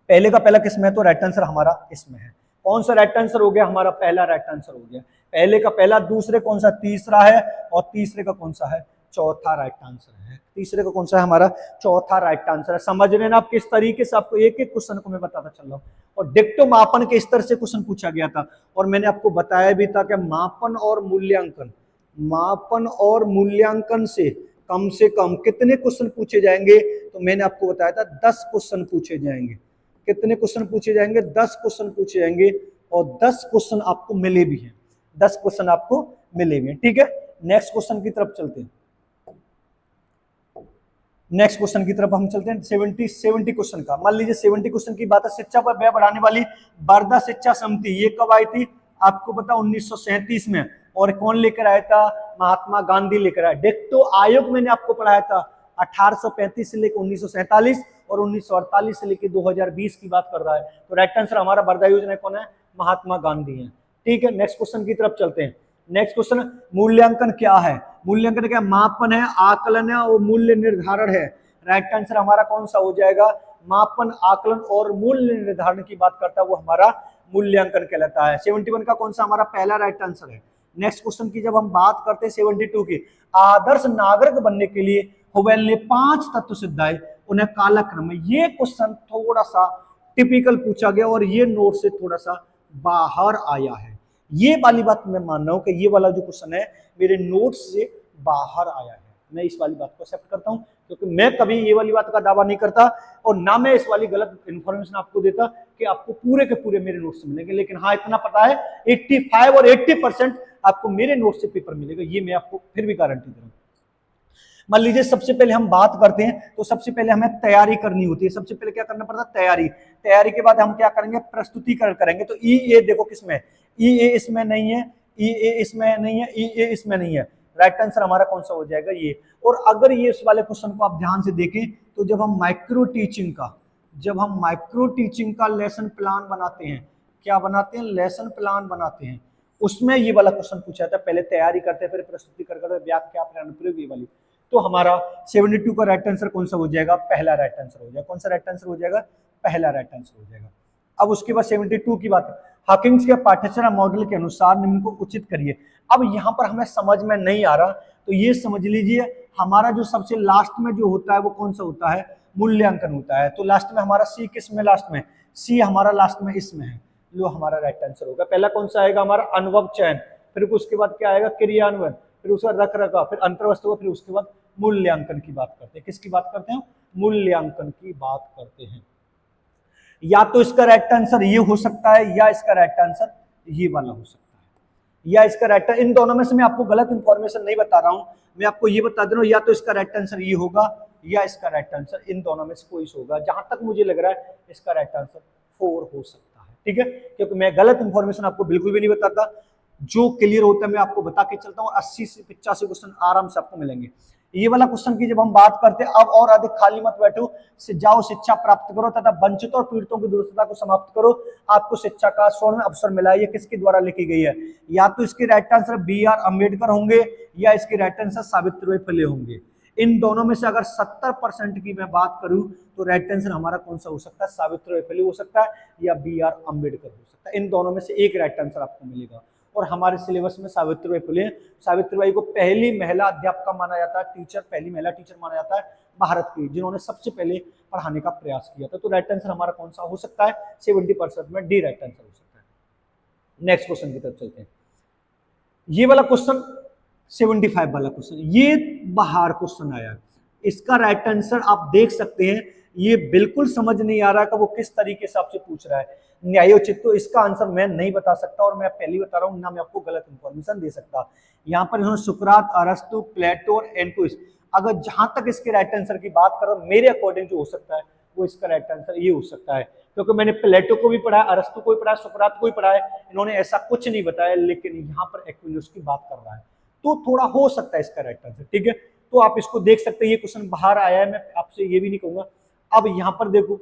पहले का पहला किसमें है? तो राइट आंसर हमारा इसमें है। कौन सा राइट आंसर हो गया? हमारा पहला राइट आंसर हो गया। पहले का पहला, दूसरे कौन सा? तीसरा है, और तीसरे का कौन सा है? चौथा राइट आंसर है। तीसरे का कौन सा है? हमारा चौथा राइट आंसर है। समझ रहे ना आप किस तरीके से आपको एक एक क्वेश्चन को मैं बताता चल रहा हूँ। और डिक्टो मापन के स्तर से क्वेश्चन पूछा गया था, और मैंने आपको बताया भी था कि मापन और मूल्यांकन से कम कितने क्वेश्चन पूछे जाएंगे, तो मैंने आपको बताया था 10 क्वेश्चन पूछे जाएंगे। कितने क्वेश्चन पूछे जाएंगे? 10 क्वेश्चन पूछे जाएंगे, और 10 क्वेश्चन आपको मिले भी हैं। 10 क्वेश्चन आपको मिले भी हैं। ठीक है, नेक्स्ट क्वेश्चन की तरफ चलते हैं। नेक्स्ट क्वेश्चन की तरफ हम चलते हैं। 70 क्वेश्चन का, मान लीजिए 70 क्वेश्चन की बात है। शिक्षा पर व्यय बढ़ाने वाली वार्धा शिक्षा समिति, ये कब आई थी? आपको पता 1937 में। और कौन लेकर आया था? महात्मा गांधी लेकर आया। डिक्टो आयोग मैंने आपको पढ़ाया था 1835 से लेकर 1947, और 1948 से लेकर 2020 की बात कर रहा है। तो राइट आंसर हमारा वर्धा योजना कौन है? महात्मा गांधी है। ठीक है, नेक्स्ट क्वेश्चन की तरफ चलते हैं। नेक्स्ट क्वेश्चन, मूल्यांकन क्या है? मूल्यांकन क्या? मापन है, आकलन है और मूल्य निर्धारण है। राइट आंसर हमारा कौन सा हो जाएगा? मापन, आकलन और मूल्य निर्धारण की बात करता है वो हमारा मूल्यांकन कहलाता है। 71 का कौन सा हमारा पहला राइट आंसर है। नेक्स्ट क्वेश्चन की जब हम बात करते हैं 72 की, आदर्श नागरिक बनने के लिए हुवेल ने 5 तत्व सिद्धाए, उन्हें कालक्रम में। ये क्वेश्चन थोड़ा सा टिपिकल पूछा गया, और ये नोट से थोड़ा सा बाहर आया है। ये वाली बात मैं मान रहा हूं कि ये वाला जो क्वेश्चन है मेरे नोट्स से बाहर आया है। मैं इस वाली बात को एक्सेप्ट करता हूं, क्योंकि मैं कभी ये वाली बात का दावा नहीं करता, और ना मैं इस वाली गलत इंफॉर्मेशन आपको देता कि आपको पूरे के पूरे मेरे नोट्स से मिलेंगे। लेकिन हाँ, इतना पता है 85 और 80% आपको मेरे नोट्स से पेपर मिलेगा, ये मैं आपको फिर भी गारंटी दे रहा हूं। मान लीजिए सबसे पहले हम बात करते हैं, तो सबसे पहले हमें तैयारी करनी होती है। सबसे पहले क्या करना पड़ता है? तैयारी। तैयारी के बाद हम क्या करेंगे? प्रस्तुतिकरण करेंगे। तो ई ए देखो किसमें? ई ए इसमें नहीं है, ई ए इसमें नहीं है, ई ए इसमें नहीं है। राइट आंसर हमारा कौन सा हो जाएगा? ये। और अगर ये इस वाले क्वेश्चन को आप ध्यान से देखें, तो जब हम माइक्रो टीचिंग का लेसन प्लान बनाते हैं, क्या बनाते हैं? लेसन प्लान बनाते हैं, उसमें ये वाला क्वेश्चन पूछा जाता है। पहले तैयारी करते हैं, फिर प्रस्तुतिकरण करते हैं, व्याख्या, अनुप्रयोग, ये वाली। तो हमारा 72 का राइट आंसर कौन सा हो जाएगा? पहला राइट आंसर हो जाएगा। कौन सा राइट आंसर हो जाएगा? पहला राइट आंसर हो जाएगा। अब उसके बाद 72 की बात है, हॉकिंस के पाठ्यचर्या मॉडल के अनुसार निम्न को उचित करिए। अब यहाँ पर हमें समझ में नहीं आ रहा, तो ये समझ लीजिए हमारा जो सबसे लास्ट में जो होता है वो कौन सा होता है? मूल्यांकन होता है। तो लास्ट में हमारा सी किस में? लास्ट में सी हमारा लास्ट में इसमें है, जो हमारा राइट आंसर होगा। पहला कौन सा आएगा? हमारा अनुभव चयन, फिर उसके बाद क्या आएगा? क्रियान्वयन, फिर उसका रख रखा, फिर अंतर्वस्तु, फिर उसके बाद मूल्यांकन की बात करते हैं। किसकी बात करते हैं? मूल्यांकन की बात करते हैं। या तो इसका राइट आंसर ये हो सकता है, या इसका राइट आंसर ये वाला हो सकता है, या इसका राइट, इन दोनों में से मैं आपको गलत इंफॉर्मेशन नहीं बता रहा हूं, मैं आपको ये बता दे रहा हूं, या तो इसका राइट आंसर ये होगा, या इसका राइट आंसर इन दोनों में से कोई होगा। जहां तक मुझे लग रहा है इसका राइट आंसर 4 हो सकता है, ठीक है, क्योंकि मैं गलत इंफॉर्मेशन आपको बिल्कुल भी नहीं बताता। जो क्लियर होता है मैं आपको बता के चलता हूँ। 80 से 85 क्वेश्चन आराम से आपको मिलेंगे। ये वाला क्वेश्चन की जब हम बात करते हैं, अब और अधिक खाली मत बैठो, जाओ शिक्षा प्राप्त करो तथा वंचितों और पीड़ितों की दुर्दशा को समाप्त करो, आपको शिक्षा का स्वर्ण अवसर मिला है। ये किसके द्वारा लिखी गई है? या तो इसके राइट आंसर BR अम्बेडकर होंगे, या इसके राइट आंसर सावित्रीबाई फुले होंगे। इन दोनों में से अगर 70% की मैं बात करूं तो राइट आंसर हमारा कौन सा हो सकता है? सावित्रीबाई फुले हो सकता है, या BR अम्बेडकर हो सकता है। इन दोनों में से एक राइट आंसर आपको मिलेगा। और हमारे सिलेबस में सावित्रीबाई फुले, सावित्रीबाई को पहली महिला अध्यापका माना जाता है, टीचर, पहली महिला टीचर माना जाता है भारत की, जिन्होंने सबसे पहले पढ़ाने का प्रयास किया था। तो राइट आंसर हमारा कौन सा हो सकता है? 70% में डी राइट आंसर हो सकता है। नेक्स्ट क्वेश्चन की तरफ चलते हैं। ये वाला क्वेश्चन 75 वाला क्वेश्चन, ये बाहर क्वेश्चन आया। इसका राइट आंसर आप देख सकते हैं, ये बिल्कुल समझ नहीं आ रहा है कि वो किस तरीके से आपसे पूछ रहा है। न्यायोचित, तो इसका आंसर मैं नहीं बता सकता, और मैं पहले बता रहा हूं ना मैं आपको गलत इंफॉर्मेशन दे सकता। यहाँ पर इन्होंने सुकरात, अरस्तु, प्लेटो और एंटुइस, अगर जहां तक इसके राइट आंसर की बात करो, मेरे अकॉर्डिंग जो हो सकता है वो इसका राइट आंसर ये हो सकता है, क्योंकि मैंने प्लेटो को भी पढ़ा है, अरस्तु को भी पढ़ा है, सुकरात को भी पढ़ा है, इन्होंने ऐसा कुछ नहीं बताया, लेकिन यहाँ पर एक्विलिनस की बात कर रहा है, तो थोड़ा हो सकता है इसका राइट आंसर, ठीक है। तो आप इसको देख सकते हैं, ये क्वेश्चन बाहर आया है, मैं आपसे ये भी नहीं कहूंगा। अब यहाँ पर देखो,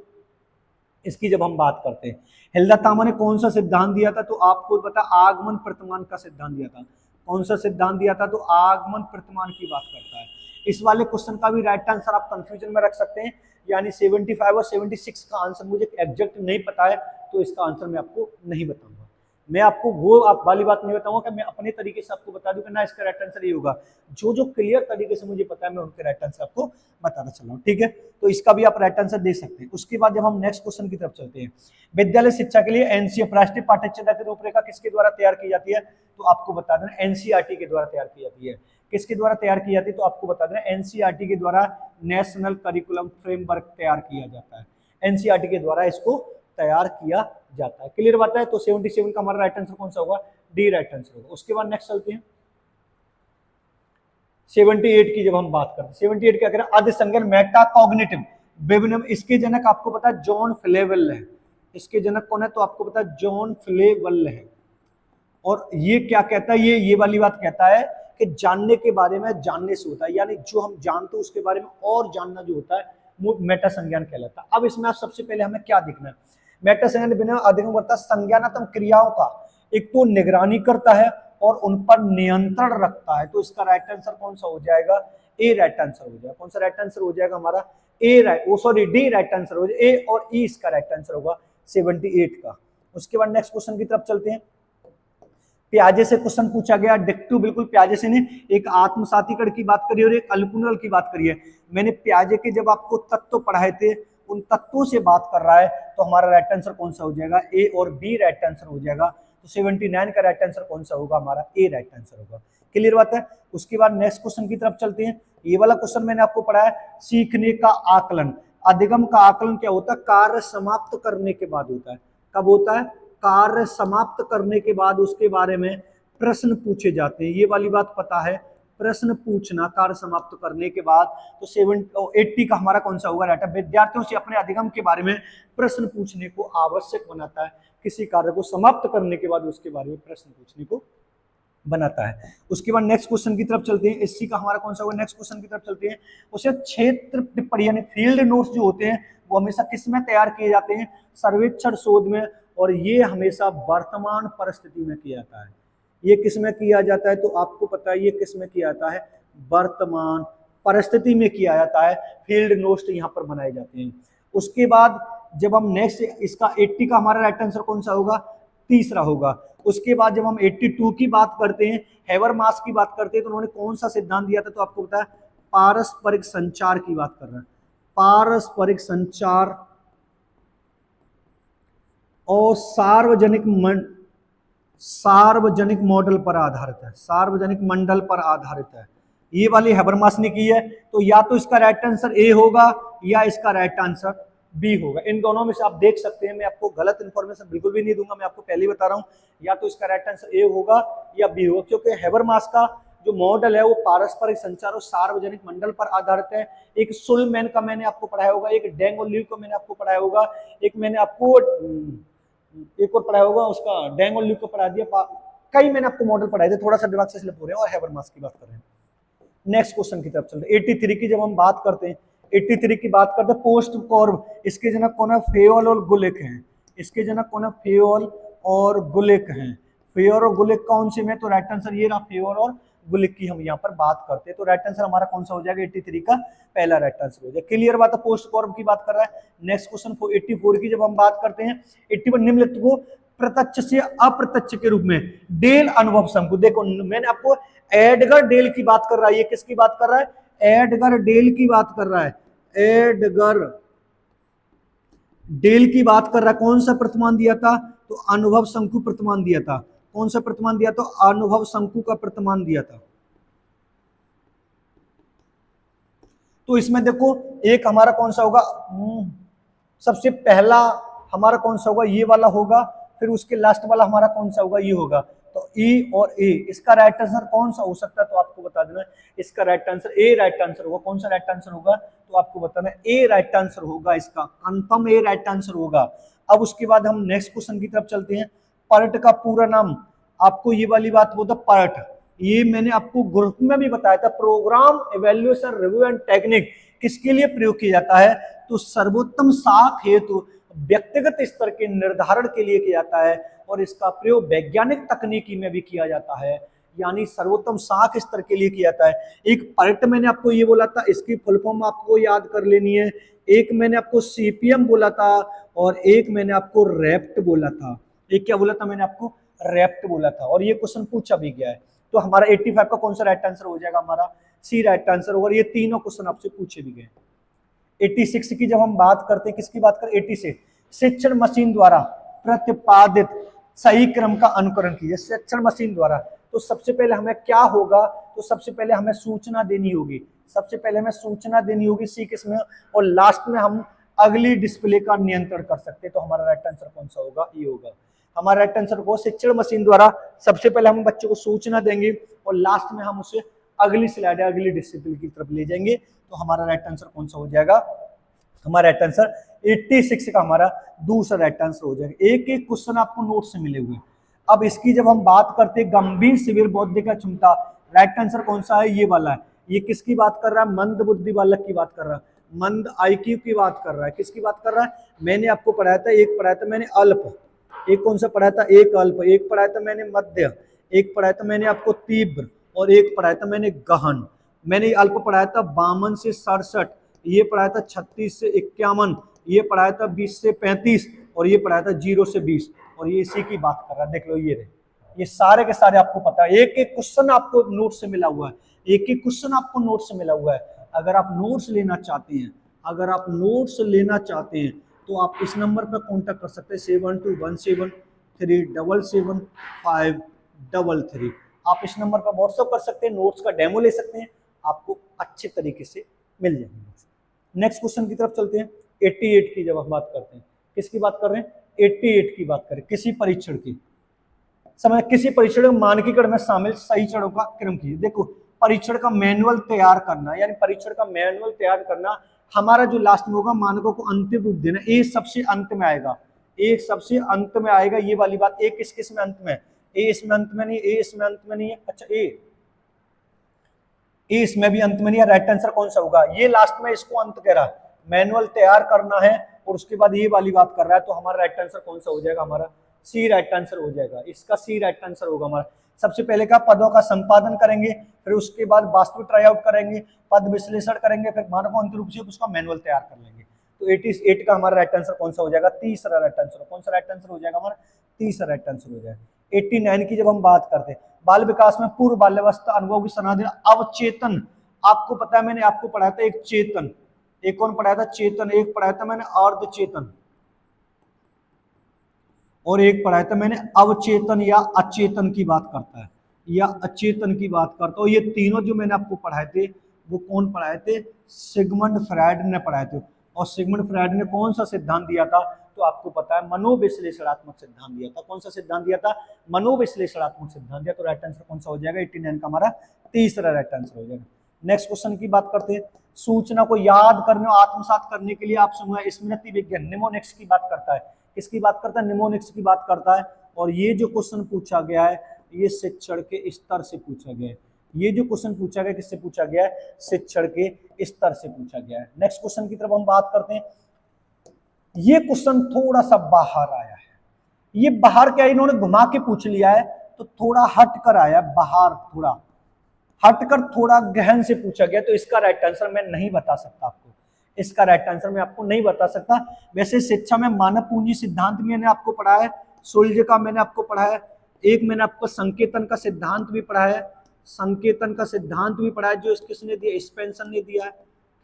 इसकी जब हम बात करते हैं, हिल्दा तामा ने कौन सा सिद्धांत दिया था? तो आपको पता, आगमन प्रतिमान का सिद्धांत दिया था। कौन सा सिद्धांत दिया था? तो आगमन प्रतिमान की बात करता है। इस वाले क्वेश्चन का भी राइट आंसर आप कंफ्यूजन में रख सकते हैं, यानी 75 और 76 का आंसर मुझे एग्जैक्ट नहीं पता है, तो इसका आंसर मैं आपको नहीं बताऊंगा। मैं आपको वो आप वाली बात नहीं बताऊंगा कि मैं अपने तरीके से आपको बता दूं कि ना इसका राइट आंसर ये होगा। जो जो क्लियर तरीके से मुझे पता है, मैं उनके राइट आंसर आपको बताना चल रहा हूँ, ठीक है। तो इसका भी आप राइट आंसर दे सकते हैं। उसके बाद जब हम नेक्स्ट क्वेश्चन की तरफ चलते हैं, विद्यालय शिक्षा के लिए एनसीईआरटी राष्ट्रीय पाठ्यचर्या की रूपरेखा किसके द्वारा तैयार की जाती है? तो आपको बता देना एनसीईआरटी के द्वारा तैयार की जाती है। किसके द्वारा तैयार की जाती है? तो आपको बता देना एनसीईआरटी के द्वारा नेशनल करिकुलम फ्रेमवर्क तैयार किया जाता है। एनसीईआरटी के द्वारा इसको तैयार किया जाता है। क्लियर बात है? तो 77 का हमारा राइट आंसर कौन सा होगा? डी राइट आंसर होगा। उसके बाद नेक्स्ट चलते हैं 78 की। जब हम बात करते हैं 78 क्या कह रहा है? अधिसंज्ञान मेटाकॉग्निटिव विभिन्न, इसके जनक आपको पता है जॉन फ्लेवेल है। इसके जनक कौन है? तो आपको पता है जॉन फ्लेवेल है। और ये क्या कहता है? ये वाली बात कहता है कि जानने के बारे में जानने से होता है, यानी जो हम जानते हैं उसके बारे में और जानना जो होता है वो मेटा संज्ञान कहलाता है। अब इसमें आप सबसे पहले हमें क्या देखना है? मेटा संज्ञान बिना अधिगम करता संज्ञानात्मक क्रियाओं का एक तो निगरानी करता है और उन पर नियंत्रण रखता है। तो इसका राइट आंसर कौन सा हो जाएगा? ए राइट आंसर हो जाएगा। कौन सा राइट आंसर हो जाएगा हमारा? ए राइट, ओ सॉरी डी राइट आंसर हो जाएगा। ए और ई इसका राइट आंसर होगा 78 का। उसके बाद नेक्स्ट क्वेश्चन की तरफ चलते हैं। प्याजे से क्वेश्चन पूछा गया, डिक्टू बिल्कुल प्याजे से ने एक आत्मसाती कण की बात करी और एक अल्पुनल की बात करी है। मैंने प्याजे के जब आपको तत्व पढ़ाए थे, उन तत्वों से बात कर रहा है, तो हमारा राइट आंसर कौन सा हो जाएगा? ए और बी राइट आंसर हो जाएगा। तो 79 का राइट आंसर कौन सा होगा? हमारा ए राइट आंसर होगा। क्लियर बात है? उसके बाद नेक्स्ट क्वेश्चन की तरफ चलते हैं। ये वाला क्वेश्चन मैंने आपको पढ़ाया, सीखने का आकलन। अधिगम का आकलन क्या होता है? कार्य समाप्त करने के बाद होता है। कब होता है? कार्य समाप्त करने के बाद उसके बारे में प्रश्न पूछे जाते हैं। ये वाली बात पता है, प्रश्न पूछना कार्य समाप्त करने के बाद। तो 80 का हमारा कौन सा होगा? राइट। विद्यार्थियों से अपने अधिगम के बारे में प्रश्न पूछने को आवश्यक बनाता है। किसी कार्य को समाप्त करने के बाद उसके बारे में प्रश्न पूछने को बनाता है। उसके बाद नेक्स्ट क्वेश्चन की तरफ चलते हैं। इसी का हमारा कौन सा होगा? नेक्स्ट क्वेश्चन की तरफ चलते हैं। उसे क्षेत्र टिप्पणी यानी फील्ड नोट्स जो होते हैं वो हमेशा किस में तैयार किए जाते हैं? सर्वेक्षण शोध में। और ये हमेशा वर्तमान परिस्थिति में किया जाता है। ये किस में किया जाता है? तो आपको पता है ये किस में किया जाता है? वर्तमान परिस्थिति में किया जाता है। फील्ड नोट्स यहाँ पर बनाए जाते हैं। उसके बाद जब हम नेक्स्ट, इसका 80 का हमारा राइट आंसर कौन सा होगा? तीसरा होगा। उसके बाद जब हम 82 की बात करते हैं, हेबरमास की बात करते हैं, तो उन्होंने कौन सा सिद्धांत दिया था? तो आपको पता है पारस्परिक संचार की बात कर रहे हैं। पारस्परिक संचार और सार्वजनिक मॉडल पर आधारित है। सार्वजनिक मंडल पर आधारित है। ये वाली हैबरमास ने की है, तो या तो इसका राइट आंसर ए होगा या इसका राइट आंसर बी होगा। इन दोनों में से आप देख सकते हैं, मैं आपको गलत इंफॉर्मेशन बिल्कुल भी नहीं दूंगा, मैं आपको पहले ही बता रहा हूँ, या तो इसका राइट आंसर ए होगा या बी होगा, क्योंकि हैबरमास का जो मॉडल है वो पारस्परिक संचार और सार्वजनिक मंडल पर आधारित है। एक सुलमैन का मैंने आपको पढ़ाया होगा, एक डेंग और ल्यू का मैंने आपको पढ़ाया होगा, एक मैंने आपको एक और पढ़ाया होगा, उसका डेंग और ल्यू को पढ़ा दिया, कई मैंने आपको मॉडल पढ़ाए थे, थोड़ा सा दिमाग से स्लिप हो रहे हैं, और हैबरमास की बात कर रहे हैं। नेक्स्ट क्वेश्चन की तरफ चलते हैं। 83 की जब हम बात करते हैं, 83 की बात करते हैं, पोस्ट कॉर्व, इसके जनक कौन है? फेयोल और गुलिक हैं। इसके जनक कौन है? फेयोल और गुलिक हैं। फेयोल और गुलिक कौन से में? तो राइट आंसर ये रहा, फेयोल और गुलिक की हम यहाँ पर बात करते हैं, तो राइट आंसर हमारा कौन सा हो जाएगा? 83 का पहला राइट आंसर हो जाएगा। क्लियर बात है, पोस्ट कॉर्व की बात कर रहा है। नेक्स्ट क्वेश्चन 84 की जब हम बात करते हैं, 81 निम्नलिखित को प्रत्यक्ष से अप्रत्यक्ष के रूप में डेल अनुभव शंकु, देखो मैंने आपको एडगर डेल की बात कर रहा है, ये किसकी बात कर रहा है? एडगर डेल की बात कर रहा है, एडगर डेल की बात कर रहा है। कौन सा प्रतिमान दिया था? तो अनुभव शंकु प्रतिमान दिया था। कौन सा प्रतिमान दिया? तो अनुभव शंकु का प्रतिमान दिया था। तो इसमें देखो एक हमारा कौन सा होगा? सबसे पहला हमारा कौन सा होगा? ये वाला होगा, फिर उसके लास्ट वाला हमारा कौन सा होगा? ये होगा। तो ई और ए, इसका राइट आंसर कौन सा हो सकता है? तो आपको बता देना इसका right answer A right answer होगा। कौन सा राइट आंसर होगा? तो आपको बताना ए राइट आंसर होगा, इसका कंफर्म ए राइट आंसर होगा। अब उसके बाद हम नेक्स्ट क्वेश्चन की तरफ चलते हैं। पर्ट का पूरा नाम, आपको ये वाली बात बोलता पर्ट, ये मैंने आपको ग्रुप में भी बताया था, programme evaluation review and technique किसके लिए प्रयोग किया जाता है? तो सर्वोत्तम साख हेतु व्यक्तिगत स्तर के निर्धारण के लिए किया जाता है, और इसका प्रयोग वैज्ञानिक तकनीकी में भी किया जाता है, यानी सर्वोत्तम साख स्तर के लिए किया जाता है। एक पर्ट मैंने आपको ये बोला था, इसकी फुल फॉर्म आपको याद कर लेनी है। एक मैंने आपको सीपीएम बोला था, और एक मैंने आपको रैप्ट बोला था। एक क्या बोला था मैंने आपको? रैप्ट बोला था, और ये क्वेश्चन पूछा भी गया है। तो हमारा 85 का कौन सा राइट आंसर हो जाएगा? हमारा सी राइट आंसर होगा। ये तीनों क्वेश्चन आपसे पूछे भी गए। 86 की जब हम बात करते हैं, किसकी बात करें? 86 शिक्षण मशीन द्वारा प्रतिपादित सही क्रम का अनुकरण कीजिए। शिक्षण मशीन द्वारा, तो सबसे पहले हमें क्या होगा? तो सबसे पहले हमें सूचना देनी होगी, सबसे पहले हमें सूचना देनी होगी सी किसमें, और लास्ट में हम अगली डिस्प्ले का नियंत्रण कर सकते हैं। तो हमारा राइट आंसर कौन सा होगा? ये होगा हमारा राइट आंसर को। शिक्षण मशीन द्वारा सबसे पहले हम बच्चों को सूचना देंगे, और लास्ट में हम उसे अगली स्लाइड अगली डिस्प्ले की तरफ ले जाएंगे। तो हमारा राइट आंसर कौन सा हो जाएगा? हमारा राइट आंसर 86 का हमारा दूसरा राइट आंसर हो जाएगा। एक एक क्वेश्चन आपको नोट से मिले हुए। अब इसकी जब हम बात करते हैं, गंभीर शिविर बौद्धिक क्षमता, राइट आंसर कौन सा है? ये वाला है। ये किसकी बात कर रहा है? मंद बुद्धि बालक की बात कर रहा है, मंद आईक्यू की बात कर रहा है। किसकी बात कर रहा है? मैंने आपको पढ़ाया था, एक पढ़ाया था मैंने अल्प, एक कौन सा पढ़ाया था? एक अल्प, एक पढ़ाया था मैंने मध्य, एक पढ़ाया था मैंने आपको तीव्र, और एक पढ़ाया था मैंने गहन। मैंने अल्प पढ़ाया था 52 से 67, ये पढ़ाया था 36 से 51, ये पढ़ाया था 20 से 35, और ये पढ़ाया था 0 से 20, और ये इसी की बात कर रहा है। देख लो ये रहे, ये सारे के सारे आपको पता है। एक एक क्वेश्चन आपको नोट से मिला हुआ है, एक एक क्वेश्चन आपको नोट से मिला हुआ है। अगर आप नोट्स लेना चाहते हैं, अगर आप नोट्स लेना चाहते हैं, तो आप इस नंबर पर कांटेक्ट कर सकते हैं 7217377533। आप इस नंबर पर व्हाट्सएप कर सकते हैं, नोट्स का डेमो ले सकते हैं, आपको अच्छे तरीके से मिल जाएंगे। नेक्स्ट क्वेश्चन की तरफ चलते हैं। 88 की जब हम बात करते हैं, किसकी बात कर रहे हैं? 88 की बात करें, किसी परीक्षण की समय, किसी परीक्षण मानकीकरण में शामिल सही चरणों का क्रम कीजिए। देखो परीक्षण का मैनुअल तैयार करना, यानी परीक्षण का मैनुअल तैयार करना, हमारा जो लास्ट में होगा मानकों को अंतिम रूप देना, ए सबसे अंत में आएगा, ए सबसे अंत में आएगा। ये वाली बात, ए किस किस में अंत में? ए इसमें अंत में नहीं, ए इसमें अंत में नहीं है। अच्छा ए इसमें भी अंत में नहीं है। राइट आंसर कौन सा होगा? ये लास्ट में इसको अंत कह रहा है, मैनुअल तैयार करना है, और उसके बाद ये वाली बात कर रहा है। तो हमारा राइट आंसर कौन सा हो जाएगा? हमारा सी राइट आंसर हो जाएगा, इसका सी राइट आंसर होगा हमारा। सबसे पहले का पदों का संपादन करेंगे, फिर उसके बाद वास्तविक ट्राई आउट करेंगे, पद विश्लेषण करेंगे, फिर मानकों अंतिम रूप से उसका मैनुअल तैयार कर लेंगे। तो 88 का हमारा राइट आंसर कौन सा हो जाएगा? तीसरा राइट आंसर। कौन सा राइट आंसर हो जाएगा हमारा? तीसरा राइट आंसर हो जाएगा। 89 की जब हम बात करते हैं, बाल विकास में पूर्व बाल्यावस्था अनुभव की सलाह देना, अवचेतन, आपको पता है मैंने आपको पढ़ाया था एक चेतन, एक कौन पढ़ाया था? चेतन, एक पढ़ाया था मैंने अर्ध चेतन, और एक पढ़ाया था मैंने अवचेतन या अचेतन की बात करता है। या अचेतन की बात करता हूँ। ये तीनों जो मैंने आपको पढ़ाए थे वो कौन पढ़ाए थे? सिगमंड फ्रायड ने पढ़ाए थे। और सिगमंड फ्रायड ने कौन सा सिद्धांत दिया था? तो आपको पता है मनोविश्लेषणात्मक सिद्धांत दिया था। कौन सा सिद्धांत दिया था? मनोविश्लेषणात्मक सिद्धांत दिया। तो राइट आंसर कौन सा हो जाएगा? 89 का हमारा तीसरा राइट आंसर हो जाएगा। नेक्स्ट क्वेश्चन की बात करते हैं। सूचना को याद करने और आत्मसात करने के लिए आप समूह स्मृति विज्ञान निमोनिक्स की बात करता है। किसकी बात करता है? निमोनिक्स की बात करता है। और ये जो क्वेश्चन पूछा गया है ये शिक्षण के स्तर से पूछा गया है। ये जो क्वेश्चन पूछा गया किससे पूछा गया है? शिक्षण के स्तर से पूछा गया है। नेक्स्ट क्वेश्चन की तरफ हम बात करते हैं। ये क्वेश्चन थोड़ा सा बाहर आया है। ये बाहर क्या, इन्होंने घुमा के पूछ लिया है तो थोड़ा हट कर आया, बाहर थोड़ा हटकर थोड़ा गहन से पूछा गया। तो इसका राइट आंसर मैं नहीं बता सकता आपको। इसका राइट आंसर मैं आपको नहीं बता सकता। वैसे शिक्षा में मानव पूंजी सिद्धांत मैंने आपको पढ़ा है, सोल्जे का मैंने आपको पढ़ा है, एक मैंने आपको संकेतन का सिद्धांत भी पढ़ा है, संकेतन का सिद्धांत भी पढ़ा है जो किसने दिया? स्पेंसन ने दिया है।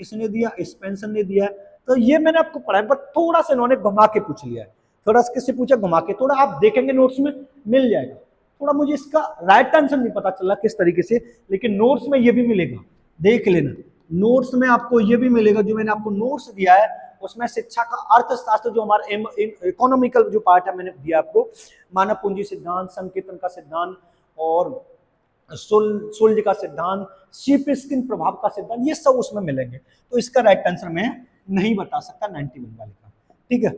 किसने दिया? स्पेंसन ने दिया है। तो ये मैंने आपको पढ़ा है, बट थोड़ा सा इन्होंने घुमा के पूछ लिया है। थोड़ा सा किससे पूछा? घुमा के। थोड़ा आप देखेंगे नोट्स में मिल जाएगा। थोड़ा मुझे इसका राइट आंसर नहीं पता चला किस तरीके से, लेकिन नोट्स में ये भी मिलेगा, देख लेना। नोट्स में आपको ये भी मिलेगा, जो मैंने आपको नोट्स दिया है उसमें शिक्षा का अर्थशास्त्र जो हमारा इकोनॉमिकल जो पार्ट है मैंने दिया आपको, मानव पूंजी सिद्धांत, संकेतन का सिद्धांत और सोल्ज का सिद्धांत, शीपस्किन प्रभाव का सिद्धांत, ये सब उसमें मिलेंगे। तो इसका राइट आंसर मैं नहीं बता सकता 91 वाले का। ठीक है,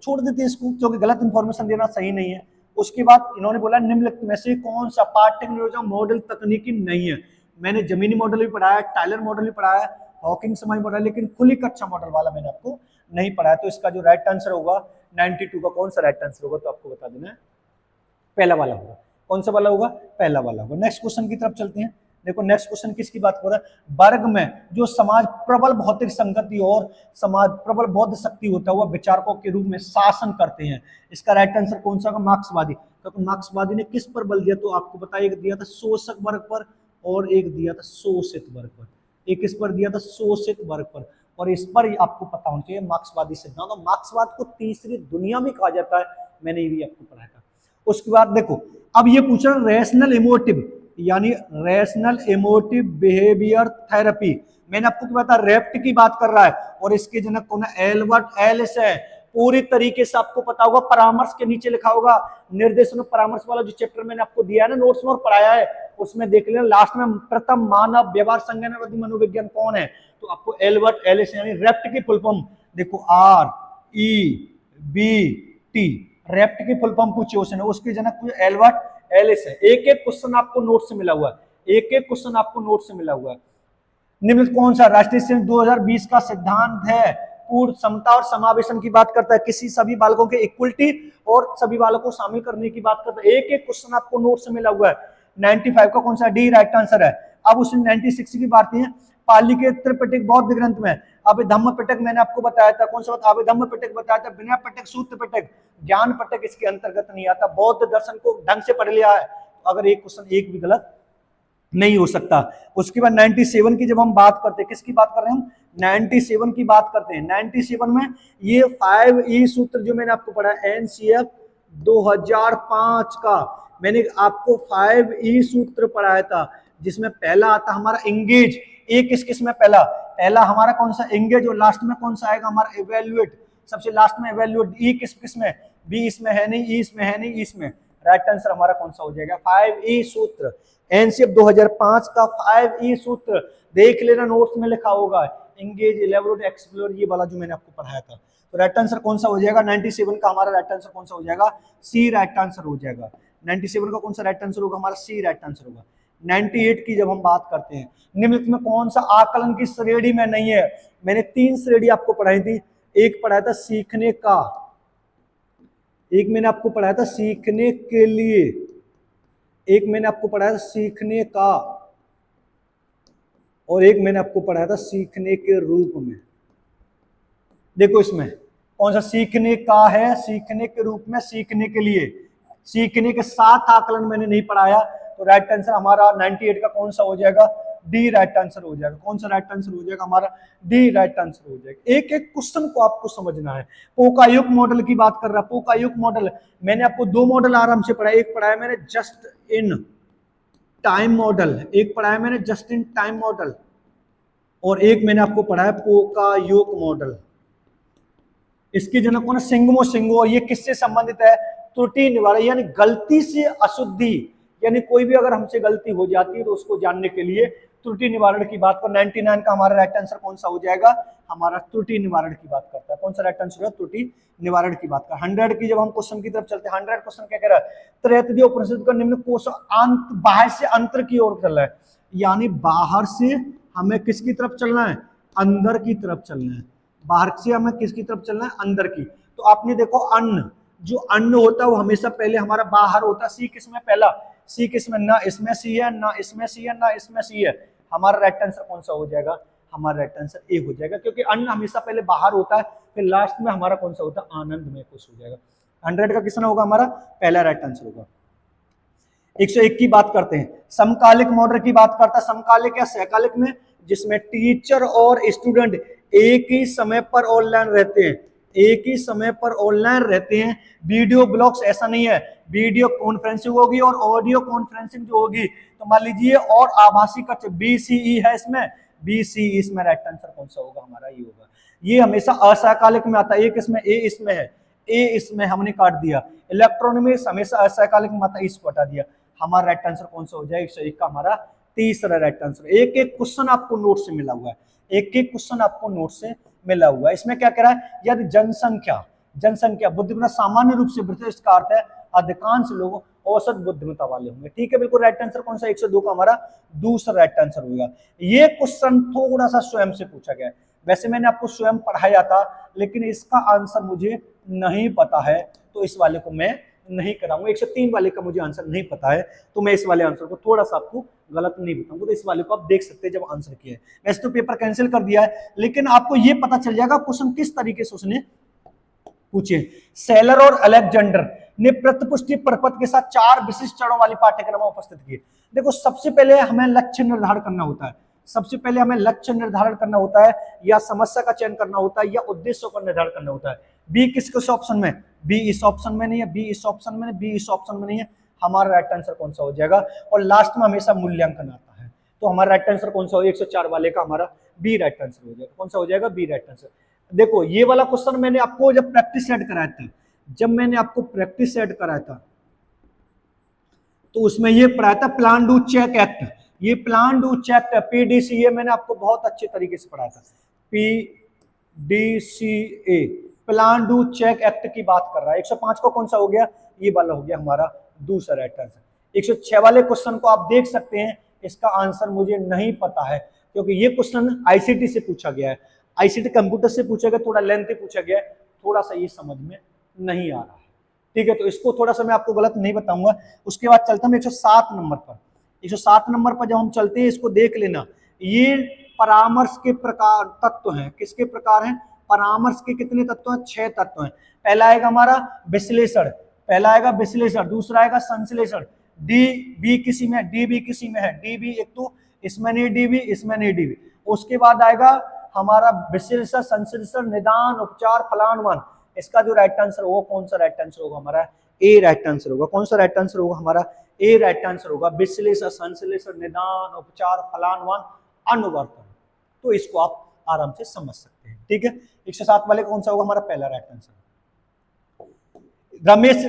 छोड़ देते हैं इसको क्योंकि गलत इंफॉर्मेशन देना सही नहीं है। उसके बाद इन्होंने बोला निम्नलिखित में से कौन सा पार्ट टेक्नोलॉजी मॉडल तकनीकी नहीं है। मैंने जमीनी मॉडल भी पढ़ाया, टायलर मॉडल भी पढ़ाया, हॉकिंग समय मॉडल, लेकिन खुली कक्षा मॉडल वाला मैंने आपको नहीं पढ़ाया। तो इसका जो राइट आंसर होगा 92 का कौन सा राइट आंसर होगा? तो आपको बता देना है पहला वाला होगा। कौन सा वाला होगा? पहला वाला होगा। नेक्स्ट क्वेश्चन की तरफ चलते हैं। देखो नेक्स्ट क्वेश्चन किसकी बात कर रहा है? वर्ग में जो समाज प्रबल भौतिक संगति और समाज प्रबल बौद्ध शक्ति होता है वह विचारकों के रूप में शासन करते हैं। इसका राइट आंसर कौन सा होगा? मार्क्सवादी। तो मार्क्सवादी ने किस पर बल दिया? तो आपको बताया, एक दिया था शोषक वर्ग पर और एक दिया था शोषित वर्ग पर। एक किस पर दिया था? शोषित वर्ग पर। और इस पर आपको पता होना चाहिए मार्क्सवादी सिद्धांत। और मार्क्सवाद को तीसरी दुनिया में कहा जाता है, मैंने ये भी आपको पढ़ाया था। उसके बाद देखो अब ये पूछ रहा है रैशनल इमोटिव, यानी रैशनल इमोटिव बिहेवियर थेरेपी। मैंने आपको क्या बताया? रेप्ट की बात कर रहा है और इसके जनक कौन है? एल्बर्ट एलिस है। पूरी तरीके से आपको पता होगा, परामर्श के नीचे लिखा होगा निर्देशन परामर्श वाला जो चैप्टर मैंने आपको दिया है ना नोट्स में और पढ़ाया है, उसमें देख लेना लास्ट में प्रथम मानव व्यवहार संज्ञानवादी मनोविज्ञान कौन है? तो आपको एल्बर्ट एलिस, यानी रेप्ट की फुल फॉर्म देखो REBT, रेप्ट की फुल फॉर्म पूछी उसने, उसके जनक एल्बर्ट एलिस है। एक एक क्वेश्चन आपको नोट से मिला हुआ है, एक एक क्वेश्चन आपको नोट से मिला हुआ है। निम्नलिखित कौन सा राष्ट्रीय शिक्षा 2020 का सिद्धांत है? पूर्ण समता और समावेशन की बात करता है, किसी सभी बालकों के इक्वलिटी और सभी बालकों को शामिल करने की बात करता है। एक एक क्वेश्चन आपको नोट से मिला हुआ है। 95 का कौन सा? डी राइट आंसर है। अब उसने 96 की बात है पाली के त्रिपिटक बौद्ध ग्रंथ में अभिधम्म पिटक मैंने आपको बताया था। कौन सा? अभिधम्म पिटक बताया था। विनय पिटक, सूत्र पिटक, ज्ञान पिटक इसके अंतर्गत नहीं आता। बौद्ध दर्शन को ढंग से पढ़ लिया है तो अगर एक क्वेश्चन एक भी गलत नहीं हो सकता। उसके बाद 97 की जब हम बात करते हैं, किसकी बात कर रहे हैं हम? 97 की बात करते हैं। 97 में ये 5E सूत्र जो मैंने आपको पढ़ा NCF 2005 का, मैंने आपको 5E सूत्र पढ़ाया था जिसमें पहला आता हमारा एंगेज। ए किस में? पहला हमारा कौन सा? एंगेज। और लास्ट में कौन सा आएगा हमारा? इवेल्युएट। सबसे लास्ट में इवेल्युएट। ई किस में? बी इसमें है नहीं, ई इसमें है नहीं, इसमें राइट आंसर हमारा कौन सा हो जाएगा? 5E सूत्र। एनसीएफ 2005 का 5E सूत्र देख लेना, नोट्स में लिखा होगा एंगेज, इलेबोरेट, एक्सप्लोर, ये वाला जो मैंने आपको पढ़ाया था। तो राइट आंसर कौन सा हो जाएगा? 97 का हमारा राइट आंसर कौन सा हो जाएगा? सी राइट आंसर हो जाएगा। 97 का कौन सा राइट आंसर होगा? हमारा सी राइट आंसर होगा। 98 की जब हम बात करते हैं, निम्नलिखित में कौन सा आकलन की श्रेणी में नहीं है? मैंने 3 श्रेणी आपको पढ़ाई थी। एक पढ़ाया था सीखने का, एक मैंने आपको पढ़ाया था सीखने के लिए, एक मैंने आपको पढ़ाया था सीखने का, और एक मैंने आपको पढ़ाया था सीखने के रूप में। देखो इसमें कौन सा सीखने का है? सीखने के रूप में, सीखने के लिए, सीखने के साथ आकलन मैंने नहीं पढ़ाया। तो राइट आंसर हमारा 98 का कौन सा हो जाएगा? डी राइट आंसर हो जाएगा। कौन सा राइट आंसर हो जाएगा हमारा? डी राइट आंसर हो जाएगा। एक एक क्वेश्चन को आपको समझना है। पोकायुक्त मॉडल की बात कर रहा, पोकायुक्त मॉडल मैंने आपको 2 मॉडल आराम से पढ़ाया। एक पढ़ाया मैंने जस्ट इन, टाइम मॉडल, एक पढ़ा है मैंने जस्ट इन टाइम मॉडल, और एक मैंने आपको पढ़ा है पोकायोक मॉडल। इसके जनक कौन है? सिंगमो सिंगो। ये किससे संबंधित है? त्रुटि निवारण, यानी गलती से अशुद्धि, यानी कोई भी अगर हमसे गलती हो जाती है तो उसको जानने के लिए त्रुटि निवारण की बात कर। 99 का हमारा राइट आंसर कौन सा हो जाएगा? हमारा त्रुटि निवारण की बात करता है। कौन सा राइट आंसर है? त्रुटि निवारण की बात कर। 100 की जब हम क्वेश्चन की तरफ चलते हैं, 100 क्वेश्चन क्या कह रहा है? त्रैतदीय उपनिषद का निम्न कोश बाहर से अंतर की ओर चल रहा है, यानी बाहर से हमें किसकी तरफ चलना है? अंदर की तरफ चलना है। बाहर से हमें किसकी तरफ चलना है? अंदर की। तो आपने देखो अन्न, जो अन्न होता है वो हमेशा पहले हमारा बाहर होता है। सी किसमें? पहला सी किसमें? ना इसमें सी है, ना इसमें सी है, ना इसमें सी है। हमारा राइट आंसर कौन सा हो जाएगा? हमारा राइट आंसर ए हो जाएगा, क्योंकि अन्न हमेशा पहले बाहर होता है, फिर लास्ट में हमारा कौन सा होता है? आनंदमय कोश हो जाएगा। 100 का कितना होगा? हमारा पहला राइट आंसर होगा। 101 की बात करते हैं, समकालिक मॉडल की बात करता है। समकालिक या सहकालिक में जिसमें टीचर और स्टूडेंट एक ही समय पर ऑनलाइन रहते हैं, एक ही समय पर ऑनलाइन रहते हैं। वीडियो ब्लॉग्स ऐसा नहीं है, वीडियो कॉन्फ्रेंसिंग होगी और ऑडियो कॉन्फ्रेंसिंग जो होगी, तो मान लीजिए, और आभासी कक्ष बीसीई है इसमें, बीसीई इसमें राइट आंसर कौन सा होगा? हमारा ये होगा। ये हमेशा असहकालिक में आता है। एक इसमें ए इसमें है, ए इसमें हमने काट दिया। इलेक्ट्रॉनिक में हमेशा असहकालिक में आता है, इसको हटा दिया। हमारा राइट आंसर कौन सा हो जाएगा? 101 का हमारा तीसरा राइट आंसर। एक एक क्वेश्चन आपको नोट से मिला हुआ है, एक एक क्वेश्चन आपको नोट से मिला हुआ है। इसमें क्या कह रहा है? यदि जनसंख्या, जनसंख्या बुद्धिमत्ता सामान्य रूप से वृद्धि, इसका अर्थ है अधिकांश लोग औसत बुद्धिमत्ता वाले होंगे। ठीक है, बिल्कुल राइट आंसर कौन सा? 102 का हमारा दूसरा राइट आंसर होगा। ये क्वेश्चन थोड़ा सा स्वयं से पूछा गया है, वैसे मैंने आपको स्वयं पढ़ाया था, लेकिन इसका आंसर मुझे नहीं पता है, तो इस वाले को मैं नहीं कराऊंगा। 103 वाले का मुझे आंसर नहीं पता है, तो मैं इस वाले आंसर को थोड़ा सा आपको गलत नहीं बताऊंगा। तो इस वाले को आप देख सकते हैं जब आंसर किया है। वैसे तो पेपर कैंसिल कर दिया है, लेकिन आपको ये पता चल जाएगा क्वेश्चन किस तरीके से उसने पूछे। सेलर और अलेक्जेंडर ने प्रतिपुष्टि प्रपत्र के साथ 4 विशिष्ट चरणों वाली पाठ्यक्रम उपस्थित किए। देखो, सबसे पहले हमें लक्ष्य निर्धारण करना होता है, सबसे पहले हमें लक्ष्य निर्धारण करना होता है, या समस्या का चयन करना होता है, या उद्देश्यों का निर्धारण करना होता है। बी किस ऑप्शन में? बी इस ऑप्शन में नहीं है, बी इस ऑप्शन में, बी इस ऑप्शन में नहीं है। हमारा राइट आंसर कौन सा हो जाएगा? और लास्ट में हमेशा मूल्यांकन आता है, तो हमारा राइट आंसर कौन सा हो? 104 वाले का हमारा बी राइट आंसर हो जाएगा। कौन सा हो जाएगा? B right answer. देखो, ये वाला क्वेश्चन मैंने आपको जब प्रैक्टिस सेट कराया था, जब मैंने आपको प्रैक्टिस सेट कराया था, तो उसमें ये पढ़ाया था प्लान डू चेक एक्ट। ये प्लान डू चेक पीडीसीए मैंने आपको बहुत अच्छे तरीके से पढ़ाया था। PDCA plan do check act की बात कर रहा है। 105 को कौन सा हो गया? ये वाला हो गया हमारा दूसरा राइट आंसर। 106 वाले क्वेश्चन को आप देख सकते हैं, इसका आंसर मुझे नहीं पता है, क्योंकि ये क्वेश्चन आईसीटी से पूछा गया है, आईसीटी कंप्यूटर से पूछा गया, थोड़ा लेंथी पूछा गया है, थोड़ा सा ये समझ में नहीं आ रहा है। ठीक है, तो इसको थोड़ा सा मैं आपको गलत नहीं बताऊंगा। उसके बाद चलता हूं 107 नंबर पर। 107 नंबर पर जब हम चलते हैं, इसको देख लेना। ये परामर्श के प्रकार तत्व हैं। किसके प्रकार हैं? परामर्श के कितने तत्व हैं? 6 तत्व हैं। पहला आएगा हमारा विश्लेषण, पहला आएगा विश्लेषण, दूसरा आएगा संश्लेषण, डी बी किसी में, डी बी किसी में है, डी बी एक तो इसमें नहीं, डी बी इसमें नहीं, डी बी। उसके बाद आएगा हमारा विश्लेषण, संश्लेषण, निदान, उपचार, फलानुमान। इसका जो राइट आंसर होगा, कौन सा राइट आंसर होगा? हमारा ए राइट आंसर होगा। कौन सा राइट आंसर होगा? हमारा ए राइट आंसर होगा। विश्लेषण, संश्लेषण, निदान, उपचार, फलानुमान, अनुवर्तन। तो इसको आप आराम से समझ सकते हैं। ठीक है, 107 वाले कौन सा होगा? हमारा पहला राइट आंसर। रमेश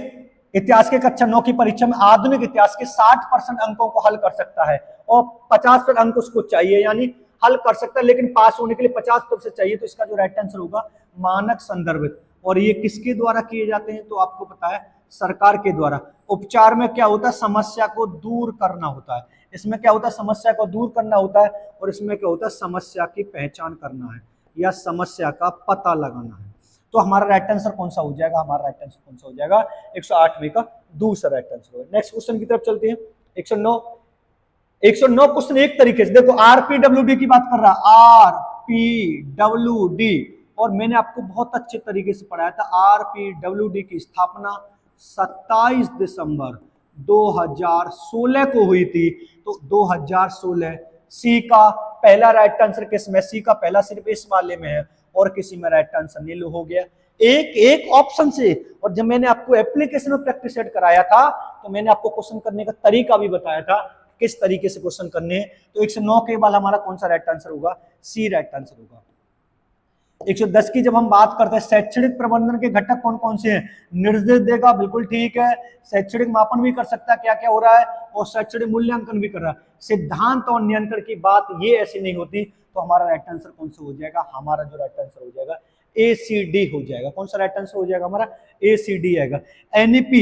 इतिहास के कक्षा 9 की परीक्षा में आधुनिक इतिहास के 60% अंकों को हल कर सकता है, और 50% अंक उसको चाहिए, यानी हल कर सकता है, लेकिन पास होने के लिए 50% चाहिए। तो इसका जो राइट आंसर होगा, मानक संदर्भित। और ये किसके द्वारा किए जाते हैं? तो आपको पता है, सरकार के द्वारा। उपचार में क्या होता है? समस्या को दूर करना होता है। इसमें क्या होता है? समस्या को दूर करना होता है। और इसमें क्या होता है? समस्या की पहचान करना है, या समस्या का पता लगाना है। तो हमारा राइट आंसर कौन सा हो जाएगा? हमारा राइट आंसर कौन सा हो जाएगा? 108वें का दूसरा राइट आंसर होगा। नेक्स्ट क्वेश्चन की तरफ चलते हैं। 109 क्वेश्चन एक तरीके से देखो, आरपीडब्ल्यूडी की बात कर रहा है, आरपीडब्ल्यूडी, और मैंने आपको बहुत अच्छे तरीके से पढ़ाया था। आरपीडब्ल्यूडी की स्थापना 27 दिसंबर 2016 को हुई थी। तो 2016 सी का पहला राइट आंसर किसमें? सी का पहला सिर्फ इस वाले में है, और किसी में राइट आंसर नील हो गया एक एक ऑप्शन से। और जब मैंने आपको एप्लीकेशन में प्रैक्टिस सेट कराया था, तो मैंने आपको क्वेश्चन करने का तरीका भी बताया था, किस तरीके से क्वेश्चन करने हैं। तो 109 के बाद हमारा कौन सा राइट आंसर होगा, सी राइट आंसर होगा। 110 की जब हम बात करते हैं शैक्षणिक प्रबंधन के घटक कौन कौन से हैं, निर्देश देगा, बिल्कुल ठीक है, शैक्षणिक मापन भी कर सकता है क्या क्या हो रहा है, और शैक्षणिक मूल्यांकन भी कर रहा है। सिद्धांत और नियंत्रण की बात ये ऐसी नहीं होती, तो हमारा राइट आंसर कौन सा हो जाएगा, हमारा जो राइट आंसर हो जाएगा ACD हो जाएगा। कौन सा राइट आंसर हो जाएगा हमारा, ACD आएगा। NEP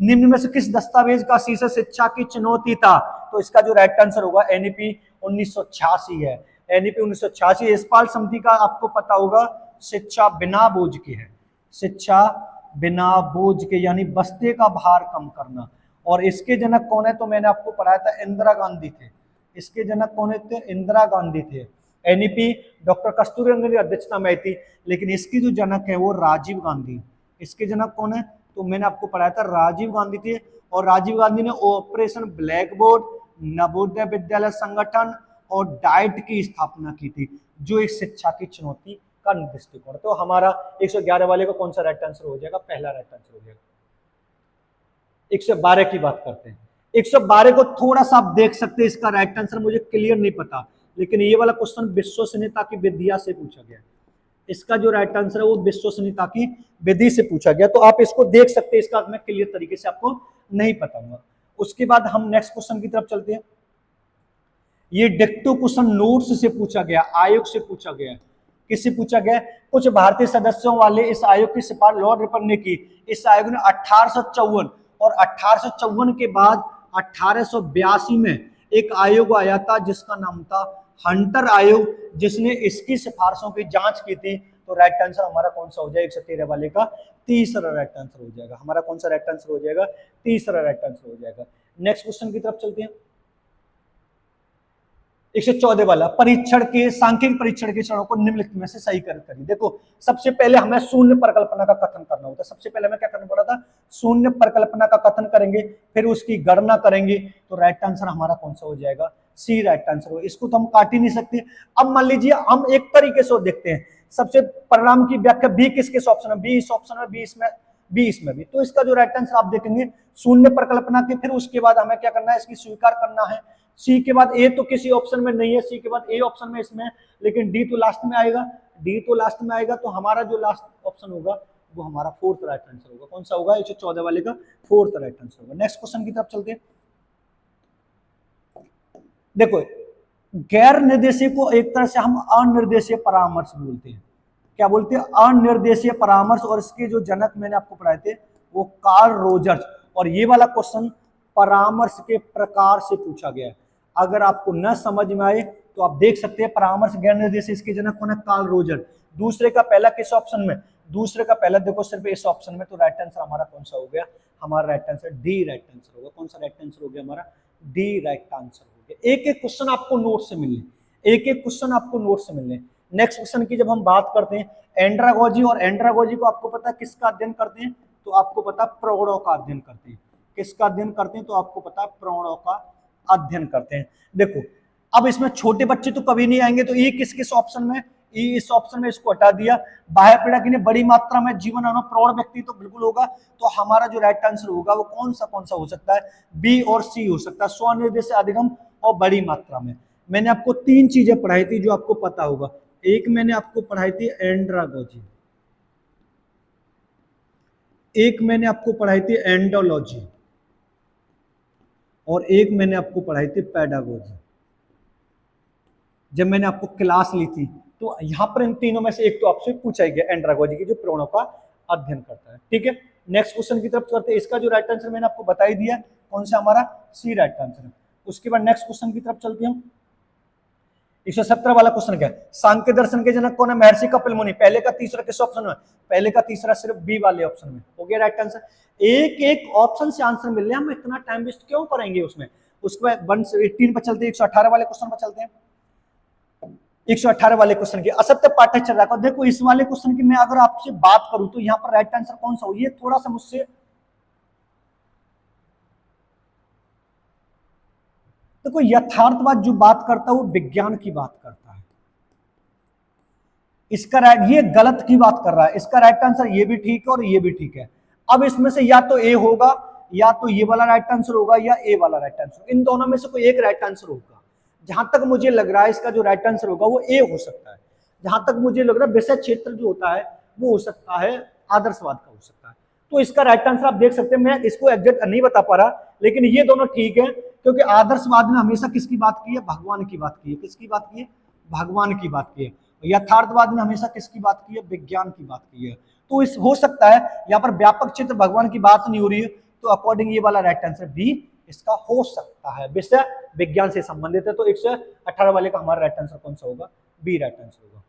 निम्न में से किस दस्तावेज का शीर्षक शिक्षा की चुनौती था, तो इसका जो राइट आंसर होगा NEP 1986 है। NEP 1986 यशपाल समिति का आपको पता होगा शिक्षा बिना बोझ के है, शिक्षा बिना बोझ के यानी बस्ते का भार कम करना। और इसके जनक कौन है, तो मैंने आपको पढ़ाया था इंदिरा गांधी थे। इसके जनक कौन थे, इंदिरा गांधी थे। NEP डॉक्टर कस्तूरी रंगन की अध्यक्षता में आई थी, लेकिन इसकी जो जनक है वो राजीव गांधी। इसके जनक कौन है, तो मैंने आपको पढ़ाया था राजीव गांधी थे। और राजीव गांधी ने operation black board, Navodaya Vidyalaya संगठन और डाइट की स्थापना की थी, जो एक शिक्षा की चुनौती का दृष्टिकोण। तो हमारा 111 वाले को कौन सा राइट आंसर हो जाएगा, पहला राइट आंसर हो जाएगा। 112 की बात करते हैं। 112 को थोड़ा सा आप देख सकते हैं, इसका राइट आंसर मुझे क्लियर नहीं पता, लेकिन ये वाला क्वेश्चन विश्वसनीयता की विधिया से पूछा गया। इसका जो राइट आंसर है वो विश्वसनीयता की विधि से पूछा गया, तो आप इसको देख सकते हैं, इसका मैं क्लियर तरीके से आपको नहीं बताऊंगा। उसके बाद हम नेक्स्ट क्वेश्चन की तरफ चलते हैं। ये डिक्टो क्वेश्चन नोट्स से पूछा गया, आयोग से पूछा गया। किससे पूछा गया, कुछ भारतीय सदस्यों वाले इस आयोग की सिफारिश लॉर्ड रिपन ने की। इस आयोग ने 1854 और 1854 के बाद 1882 में एक आयोग आया था जिसका नाम था हंटर आयोग, जिसने इसकी सिफारिशों की जांच की थी। तो राइट आंसर हमारा कौन सा हो जाएगा, 113 वाले का तीसरा राइट आंसर हो जाएगा। हमारा कौन सा राइट आंसर हो जाएगा, तीसरा राइट आंसर हो जाएगा। नेक्स्ट क्वेश्चन की तरफ चलते हैं। 114 वाला, परीक्षण के सांख्यिक परीक्षण के चरणों को निम्नलिखित में से सही करिए। देखो सबसे पहले हमें शून्य परिकल्पना का कथन करना होता है। सबसे पहले हमें क्या करना पड़ा था, शून्य परिकल्पना का कथन करेंगे, फिर उसकी गणना करेंगे। तो राइट आंसर हमारा कौन सा हो जाएगा, सी राइट आंसर हो। इसको तो हम काट ही नहीं सकते। अब मान लीजिए हम एक तरीके से देखते हैं, सबसे परिणाम की व्याख्या बी किस किस ऑप्शन में, बी इस ऑप्शन में, बी इसमें, बी इसमें भी। तो इसका जो राइट आंसर आप देखेंगे शून्य परिकल्पना के, फिर उसके बाद हमें क्या करना है, इसकी स्वीकार करना है। सी के बाद ए तो किसी ऑप्शन में नहीं है, सी के बाद ए ऑप्शन में इसमें, लेकिन डी तो लास्ट में आएगा, डी तो लास्ट में आएगा। तो हमारा जो लास्ट ऑप्शन होगा वो हमारा फोर्थ राइट आंसर होगा। कौन सा होगा, 114 वाले का फोर्थ राइट आंसर होगा। नेक्स्ट क्वेश्चन की तरफ चलते हैं। देखो गैर निर्देशीय को एक तरह से हम अनिर्देशीय परामर्श बोलते हैं। क्या बोलते हैं, अनिर्देशीय परामर्श। और इसके जो जनक मैंने आपको पढ़ाए थे वो कार्ल रोजर्स। और ये वाला क्वेश्चन परामर्श के प्रकार से पूछा गया है। अगर आपको न समझ में आए तो आप देख सकते हैं परामर्श गैर निर्देशीय, इसके जनक कौन है, कार्ल रोजर। दूसरे का पहला किस ऑप्शन में, दूसरे का पहला देखो सिर्फ इस ऑप्शन में। तो राइट आंसर हमारा कौन सा हो गया, हमारा right answer D right answer होगा। कौन सा राइट आंसर हो गया हमारा, डी राइट आंसर हो गया। एक एक क्वेश्चन आपको नोट से मिलने, एक एक क्वेश्चन आपको नोट से मिलने। नेक्स्ट क्वेश्चन की जब हम बात करते हैं एंड्रागोजी, और एंड्रागोजी को आपको पता है किसका अध्ययन करते हैं, तो आपको पता प्रौढ़ों का अध्ययन करते हैं। किसका अध्ययन करते हैं, तो आपको पता है प्रौढ़ों का अध्ययन करते हैं। देखो अब इसमें छोटे बच्चे तो कभी नहीं आएंगे, तो ये किस किस ऑप्शन में, ये इस ऑप्शन में, इसको हटा दिया। बाह्य पीड़ा की बड़ी मात्रा में जीवन अनुभव प्रौढ़ व्यक्ति तो बिल्कुल होगा। तो हमारा जो राइट आंसर होगा वो कौन सा हो सकता है, बी और सी हो सकता है, स्वनिर्देश अधिगम और बड़ी मात्रा में। मैंने आपको तीन चीजें पढ़ाई थी जो आपको पता होगा। एक मैंने आपको पढ़ाई थी एंड्रागोजी, एक मैंने आपको पढ़ाई थी एंडोलॉजी, और एक मैंने आपको पढ़ाई थी पेडागोजी। जब मैंने आपको क्लास ली थी तो यहां पर इन तीनों में से एक तो आपसे पूछा ही गया, एंड्रागोजी की, जो प्रौढ़ों का अध्ययन करता है। ठीक है, नेक्स्ट क्वेश्चन की तरफ चलते हैं। इसका जो राइट आंसर मैंने आपको बता ही दिया, कौन सा हमारा, सी राइट आंसर है। उसके बाद नेक्स्ट क्वेश्चन की तरफ चलते हैं। 117 वाला क्वेश्चन क्या है, सांख्य दर्शन के जनक कौन है, महर्षि कपिल मुनि। पहले का तीसरा किस ऑप्शन में, पहले का तीसरा सिर्फ बी वाले ऑप्शन में हो गया राइट आंसर। एक एक ऑप्शन से आंसर मिल रहे हैं, हम इतना टाइम वेस्ट क्यों करेंगे उसमें। उसके बाद 118 पर चलते हैं, 118 वाले क्वेश्चन पर चलते हैं। 118 वाले क्वेश्चन की असत्य पाठ्यचर्या को देखो, इस वाले क्वेश्चन की मैं अगर आपसे बात करूं तो यहाँ पर राइट आंसर कौन सा हो, ये थोड़ा सा मुझसे देखो, यथार्थवाद जो बात करता है वो विज्ञान की बात करता है। इसका राइट, ये गलत की बात कर रहा है। इसका राइट आंसर ये भी ठीक है और ये भी ठीक है। अब इसमें से या तो ए होगा या तो ये वाला राइट आंसर होगा या ए वाला राइट आंसर, इन दोनों में से कोई एक राइट आंसर होगा। जहां तक मुझे लग रहा है इसका जो राइट आंसर होगा वो ए हो सकता है। जहां तक मुझे लग रहा है विषय क्षेत्र जो होता है वो हो सकता है आदर्शवाद का हो सकता है। तो इसका राइट आंसर आप देख सकते हैं, मैं इसको एग्जैक्ट नहीं बता पा रहा, लेकिन ये दोनों ठीक है, क्योंकि आदर्शवाद ने हमेशा किसकी बात की है, भगवान की बात की है। किसकी बात की है, भगवान की बात की है। यथार्थवाद ने हमेशा किसकी बात की है, विज्ञान की बात की है। तो इस हो सकता है यहाँ पर व्यापक चित्र भगवान की बात नहीं हो रही है, तो अकॉर्डिंग ये वाला राइट आंसर बी इसका हो सकता है, विषय विज्ञान से संबंधित है। तो 118 वाले का हमारा राइट आंसर कौन सा होगा, बी राइट आंसर होगा।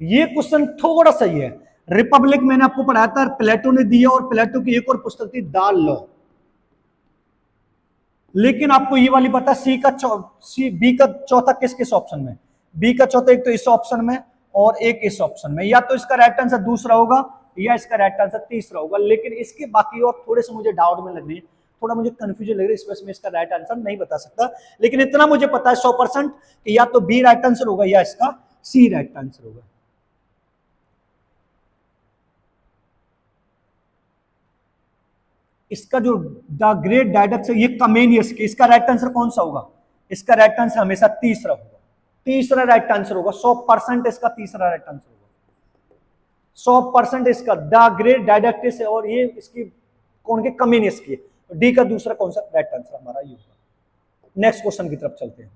ये क्वेश्चन थोड़ा सही है। रिपब्लिक मैंने आपको पढ़ाया था, प्लेटो ने दिया, और प्लेटो की एक और पुस्तक थी द लॉ। लेकिन आपको ये वाली पता, बी का चौथा किस किस ऑप्शन में, बी का चौथा एक तो इस ऑप्शन में और एक इस ऑप्शन में, या तो इसका राइट आंसर दूसरा होगा या इसका राइट आंसर तीसरा होगा। लेकिन इसके बाकी और थोड़े से मुझे डाउट में लग रही है, थोड़ा मुझे कंफ्यूजन लग रही है, इस वजह से मैं इसका राइट आंसर नहीं बता सकता। लेकिन इतना मुझे पता है 100% कि या तो बी राइट आंसर होगा या इसका सी राइट आंसर होगा। इसका जो द ग्रेट डायडक्स है ये कमेनियस की, इसका राइट आंसर कौन सा होगा, इसका राइट आंसर हमेशा तीसरा होगा। तीसरा राइट आंसर होगा 100% इसका तीसरा राइट आंसर होगा 100% इसका द ग्रेट डायडक्टिस है, और ये इसकी कौन के, कमेनियस की। डी का दूसरा कौन सा राइट आंसर हमारा ये होगा। नेक्स्ट क्वेश्चन की तरफ चलते हैं।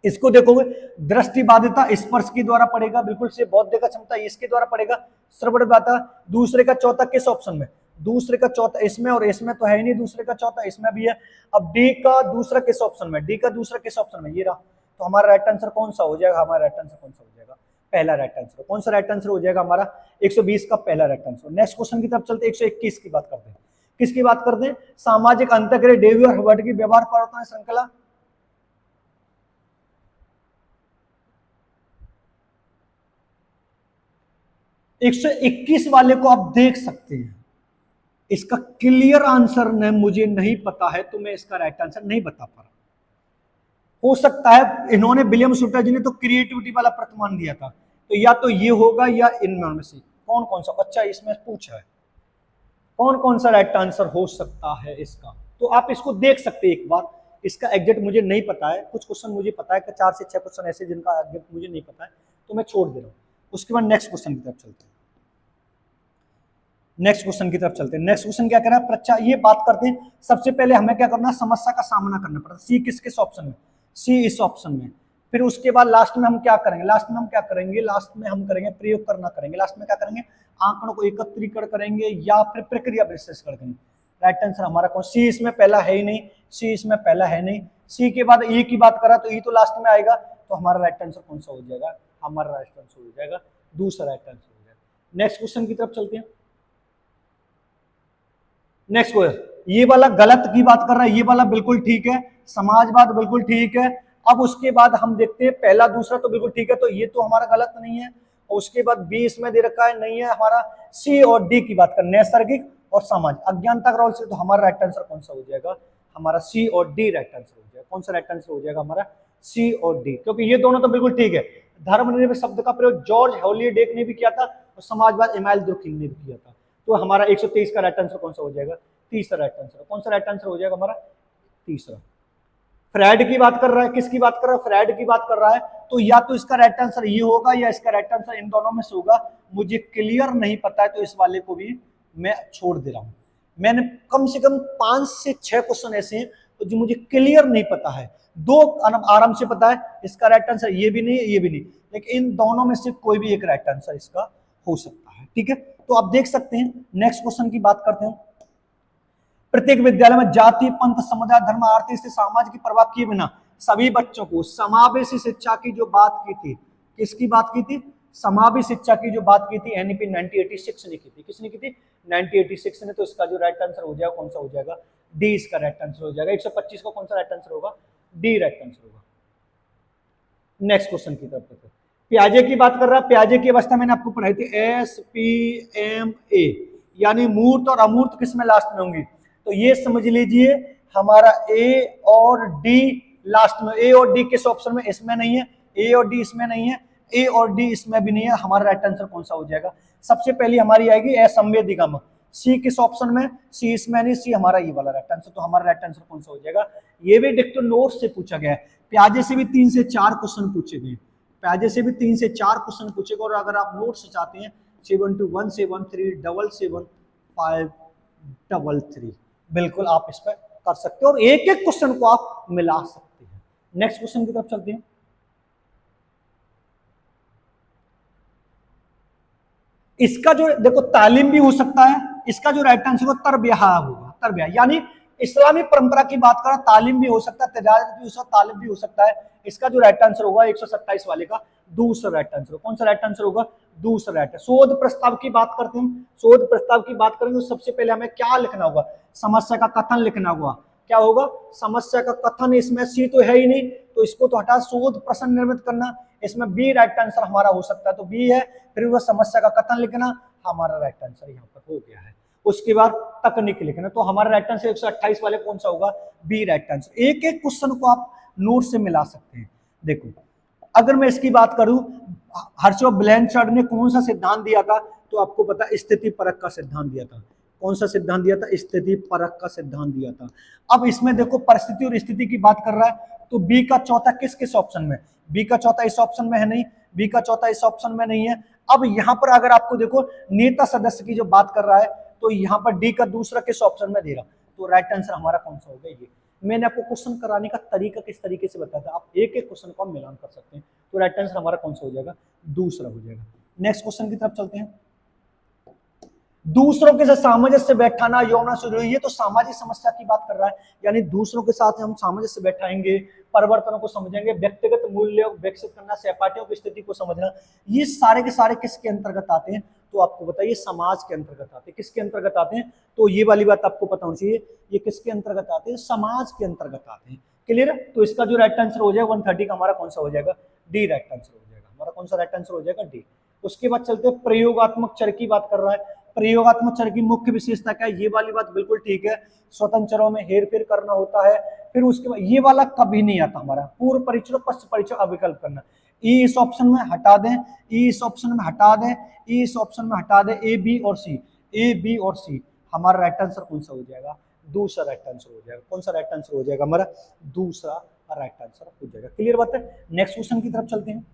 इसको देखोगे, दृष्टि बाधिता स्पर्श के द्वारा पड़ेगा, बिल्कुल से बौद्धिक क्षमता इसके द्वारा पड़ेगा, श्रवण बाधा दूसरे का चौथा किस ऑप्शन में, दूसरे का चौथा इसमें, और इसमें तो है ही नहीं, दूसरे का चौथा इसमें भी है। अब डी का दूसरा किस ऑप्शन में, डी का दूसरा किस ऑप्शन में, ये रहा। तो हमारा राइट आंसर कौन सा हो जाएगा, हमारा राइट आंसर कौन सा हो जाएगा, पहला राइट आंसर। कौन सा राइट आंसर हो जाएगा हमारा, 120 का पहला राइट आंसर। नेक्स्ट क्वेश्चन की तरफ चलते हैं, 121 की बात करते हैं। किसकी बात करते हैं, सामाजिक अंतःक्रिया डेवी और हर्बर्ट की व्यवहार परिवर्तन श्रृंखला। 121 वाले को आप देख सकते हैं, इसका क्लियर आंसर ने मुझे नहीं पता है, तो मैं इसका राइट आंसर नहीं बता पा रहा। हो सकता है इन्होंने, विलियम शूटर जी ने तो क्रिएटिविटी वाला प्रतिमान दिया था, तो या तो ये होगा या इनमें में से कौन कौन सा। अच्छा, इसमें पूछा है कौन कौन सा राइट आंसर हो सकता है इसका, तो आप इसको देख सकते हैं एक बार। इसका एग्जैक्ट मुझे नहीं पता है, कुछ क्वेश्चन मुझे पता है कि 4 से 6 क्वेश्चन ऐसे जिनका एग्जैक्ट मुझे नहीं पता है, तो मैं छोड़ दे रहा हूं। उसके बाद नेक्स्ट क्वेश्चन की तरफ चलते हैं। नेक्स्ट क्वेश्चन की तरफ चलते हैं। नेक्स्ट क्वेश्चन क्या कह रहा है, प्रचा ये बात करते हैं। सबसे पहले हमें क्या करना है, समस्या का सामना करना पड़ता है। सी किस किस ऑप्शन में, सी इस ऑप्शन में। फिर उसके बाद लास्ट में हम क्या करेंगे, लास्ट में हम क्या करेंगे, लास्ट में हम करेंगे प्रयोग करना करेंगे। लास्ट में क्या करेंगे, आंकड़ों को एकत्रीकरण करेंगे या फिर प्रक्रिया विश्लेषण करेंगे। राइट आंसर हमारा कौन, सी इसमें पहला है ही नहीं, सी इसमें पहला है नहीं। सी के बाद ई की बात करा तो ई तो लास्ट में आएगा, तो हमारा राइट आंसर कौन सा हो जाएगा, हमारा राइट आंसर हो जाएगा दूसरा राइट आंसर हो जाएगा। नेक्स्ट क्वेश्चन की तरफ चलते हैं। नेक्स्ट क्वेश्चन, ये वाला गलत की बात कर रहा है, ये वाला बिल्कुल ठीक है, समाजवाद बिल्कुल ठीक है। अब उसके बाद हम देखते हैं पहला दूसरा तो बिल्कुल ठीक है, तो ये तो हमारा गलत नहीं है। और उसके बाद बी इसमें दे रखा है, नहीं है। हमारा सी और डी की बात कर, नैसर्गिक और समाज अज्ञानता का रोल से, तो हमारा राइट आंसर कौन सा हो जाएगा, हमारा सी और डी राइट आंसर हो जाएगा। कौन सा राइट आंसर हो जाएगा हमारा, सी और डी, क्योंकि ये दोनों तो बिल्कुल ठीक है। धर्मनिरपेक्ष शब्द का प्रयोग जॉर्ज हॉलीडेक ने भी किया था और समाजवाद इमाइल दुर्खिम ने भी किया था। तो हमारा 123 का राइट आंसर कौन सा हो जाएगा, तीसरा राइट आंसर। कौन सा राइट आंसर हो जाएगा हमारा, तीसरा। फ्राइड की बात कर रहा है, किसकी बात कर रहा है, फ्राइड की बात कर रहा है। तो या तो इसका राइट आंसर ये होगा या इसका राइट आंसर इन दोनों में से होगा, मुझे क्लियर नहीं पता है, तो इस वाले को भी मैं छोड़ दे रहा हूं। मैंने कम से कम 5 से 6 क्वेश्चन ऐसे हैं जो मुझे क्लियर नहीं पता है। 2 आराम से पता है, इसका राइट आंसर ये भी नहीं है, ये भी नहीं, लेकिन इन दोनों में से कोई भी एक राइट आंसर इसका हो सकता है। ठीक है, तो आप देख सकते हैं। नेक्स्ट क्वेश्चन की बात करते हैं। प्रत्येक विद्यालय में जाति, पंथ, समुदाय, धर्म, आर्थिक से सामाजिक की परवाह किए बिना सभी बच्चों को समावेशी शिक्षा की जो बात की थी, किसकी बात की थी, समावेशी शिक्षा की जो बात की थी, एनईपी 1986 ने की थी। किसने की थी, 1986 ने। तो इसका जो राइट आंसर हो जाएगा कौन सा हो जाएगा, डी इसका राइट आंसर हो जाएगा। 125 का कौन सा राइट आंसर होगा, डी राइट आंसर होगा। नेक्स्ट क्वेश्चन की तरफ देखो। प्याजे की बात कर रहा है, प्याजे की अवस्था मैंने आपको पढ़ाई थी SPMA, यानी मूर्त और अमूर्त किसमें लास्ट में होंगी। तो ये समझ लीजिए हमारा ए और डी लास्ट में, ए और डी किस ऑप्शन में, इसमें नहीं है, ए और डी इसमें नहीं है, ए और डी इसमें भी नहीं है। हमारा राइट आंसर कौन सा हो जाएगा, सबसे पहले हमारी आएगी असंवेदीगम। सी किस ऑप्शन में, सी इसमें नहीं, सी हमारा ये वाला राइट आंसर। तो हमारा राइट आंसर कौन सा हो जाएगा, ये भी डिक्टो नोट से पूछा गया है। प्याजे से भी 3 से 4 क्वेश्चन पूछे गए, प्याजे से भी 3 से 4 क्वेश्चन पूछे गए। और अगर आप नोट से चाहते हैं 7217377533, बिल्कुल आप इस पर कर सकते हो और एक एक क्वेश्चन को आप मिला सकते हैं। नेक्स्ट क्वेश्चन की तरफ चलते हैं। इसका जो देखो तालीम भी हो सकता है, इसका जो राइट आंसर होगा तरबिया होगा, तरबिया यानी इस्लामी परंपरा की बात करें, तालीम भी हो सकता है, तिजारत भी हो सकता है, तालीम भी हो सकता है। इसका जो राइट आंसर होगा 127 वाले का दूसरा राइट आंसर। कौन सा राइट आंसर होगा, दूसरा राइट आंसर। शोध प्रस्ताव की बात करते हैं, शोध प्रस्ताव की बात करेंगे तो सबसे पहले हमें क्या लिखना होगा, समस्या का कथन लिखना होगा। क्या होगा, समस्या का कथन। इसमें सी तो है ही नहीं तो इसको तो हटा, शोध प्रश्न निर्मित करना, इसमें बी राइट आंसर हमारा हो सकता है, तो बी है। फिर वो समस्या का कथन लिखना, हमारा राइट आंसर यहाँ पर हो गया है। उसके बाद तकनीक लिखना, तो हमारा राइट आंसर 128 वाले कौन सा होगा, बी राइट आंसर। एक एक क्वेश्चन को आप नोट से मिला सकते हैं। देखो अगर मैं इसकी बात करूं, हर्षो ब्लैंचार्ड ने कौन सा सिद्धांत दिया था, तो आपको पता स्थिति परक का सिद्धांत दिया था। कौन सा सिद्धांत दिया था, स्थिति परक का सिद्धांत दिया था। अब इसमें देखो परिस्थिति और स्थिति की बात कर रहा है, तो बी का चौथा किस किस ऑप्शन में, बी का चौथा इस ऑप्शन में है नहीं, बी का चौथा इस ऑप्शन में नहीं है। अब यहां पर अगर आपको देखो नेता सदस्य की जो बात कर रहा है, तो यहां पर डी का दूसरा किस ऑप्शन में दे रहा, तो राइट आंसर हमारा कौन सा होगा, ये। मैंने आपको क्वेश्चन कराने का तरीका किस तरीके से बताया था, आप एक एक क्वेश्चन को हम मिलान कर सकते हैं। तो राइट आंसर हमारा कौन सा हो जाएगा, दूसरा हो जाएगा। नेक्स्ट क्वेश्चन की तरफ चलते हैं। दूसरों के साथ सामंजस्य बैठाना यौन शुरू, ये तो सामाजिक समस्या की बात कर रहा है, यानी दूसरों के साथ हम सामंजस्य बैठाएंगे, परिवर्तनों को समझेंगे, व्यक्तिगत मूल्य विकसित करना, सहपाठियों की स्थिति को समझना, ये सारे के सारे किसके अंतर्गत आते हैं, तो आपको बताइए समाज के अंतर्गत आते हैं। किसके अंतर्गत आते हैं, तो ये वाली बात आपको पता होनी चाहिए, ये किसके अंतर्गत आते हैं, समाज के अंतर्गत आते हैं। क्लियर है, तो इसका जो राइट आंसर हो जाएगा 130 का हमारा कौन सा हो जाएगा, डी राइट आंसर हो जाएगा। हमारा कौन सा राइट आंसर हो जाएगा, डी। उसके बाद चलते हैं, प्रयोगात्मक चर की बात कर रहा है। प्रयोगात्मक चर की मुख्य विशेषता क्या है, ये वाली बात बिल्कुल ठीक है, स्वतंत्र चरों में हेरफेर करना होता है। फिर उसके बाद ये वाला कभी नहीं आता हमारा, पूर्व परीक्षण पश्च परीक्षण अविकल्प करना। ई इस ऑप्शन में हटा दें, ई इस ऑप्शन में हटा दें, ई इस ऑप्शन में हटा दें, ए बी और सी, ए बी और सी। हमारा राइट आंसर कौन सा हो जाएगा, दूसरा राइट आंसर हो जाएगा। कौन सा राइट आंसर हो जाएगा, हमारा दूसरा राइट आंसर हो जाएगा। क्लियर बात है। नेक्स्ट क्वेश्चन की तरफ चलते हैं।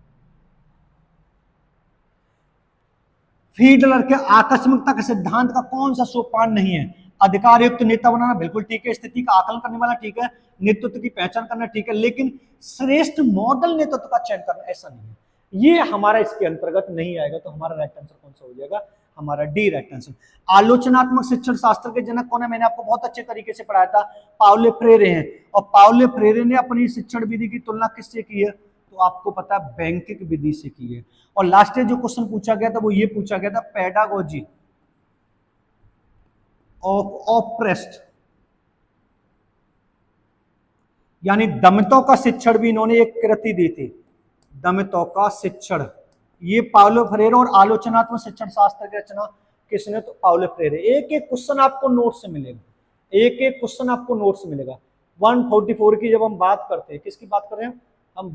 फीडलर के आकस्मिकता के सिद्धांत का कौन सा सोपान नहीं है, अधिकार युक्त नेता बनाना बिल्कुल ठीक है, स्थिति का आकलन करने वाला ठीक है, नेतृत्व की पहचान करना ठीक है, लेकिन श्रेष्ठ मॉडल नेतृत्व का चयन करना ऐसा नहीं है, ये हमारा इसके अंतर्गत नहीं आएगा। तो हमारा राइट आंसर कौन सा हो जाएगा, हमारा डी राइट आंसर। आलोचनात्मक शिक्षण शास्त्र के जनक कौन है, मैंने आपको बहुत अच्छे तरीके से पढ़ाया था, पाउलो फ्रेरे हैं। और पाउलो फ्रेरे ने अपनी शिक्षण विधि की तुलना किससे की है, तो आपको पता है बैंकिंग विधि से की है। और लास्ट जो क्वेश्चन पूछा गया था वो ये पूछा गया था, पेडागोजी ऑफ ऑप्रेस्ड, यानी दमितों का शिक्षण भी इन्होंने एक कृति दी थी, दमितों का शिक्षण। ये पाउलो फ्रेरे और आलोचनात्मक शिक्षण शास्त्र की रचना किसने, तो पाउलो फ्रेरे। एक एक क्वेश्चन आपको नोट से मिलेगा, एक एक क्वेश्चन आपको नोट से मिलेगा। 144 की जब हम बात करते हैं, किसकी बात कर रहे हैं हम,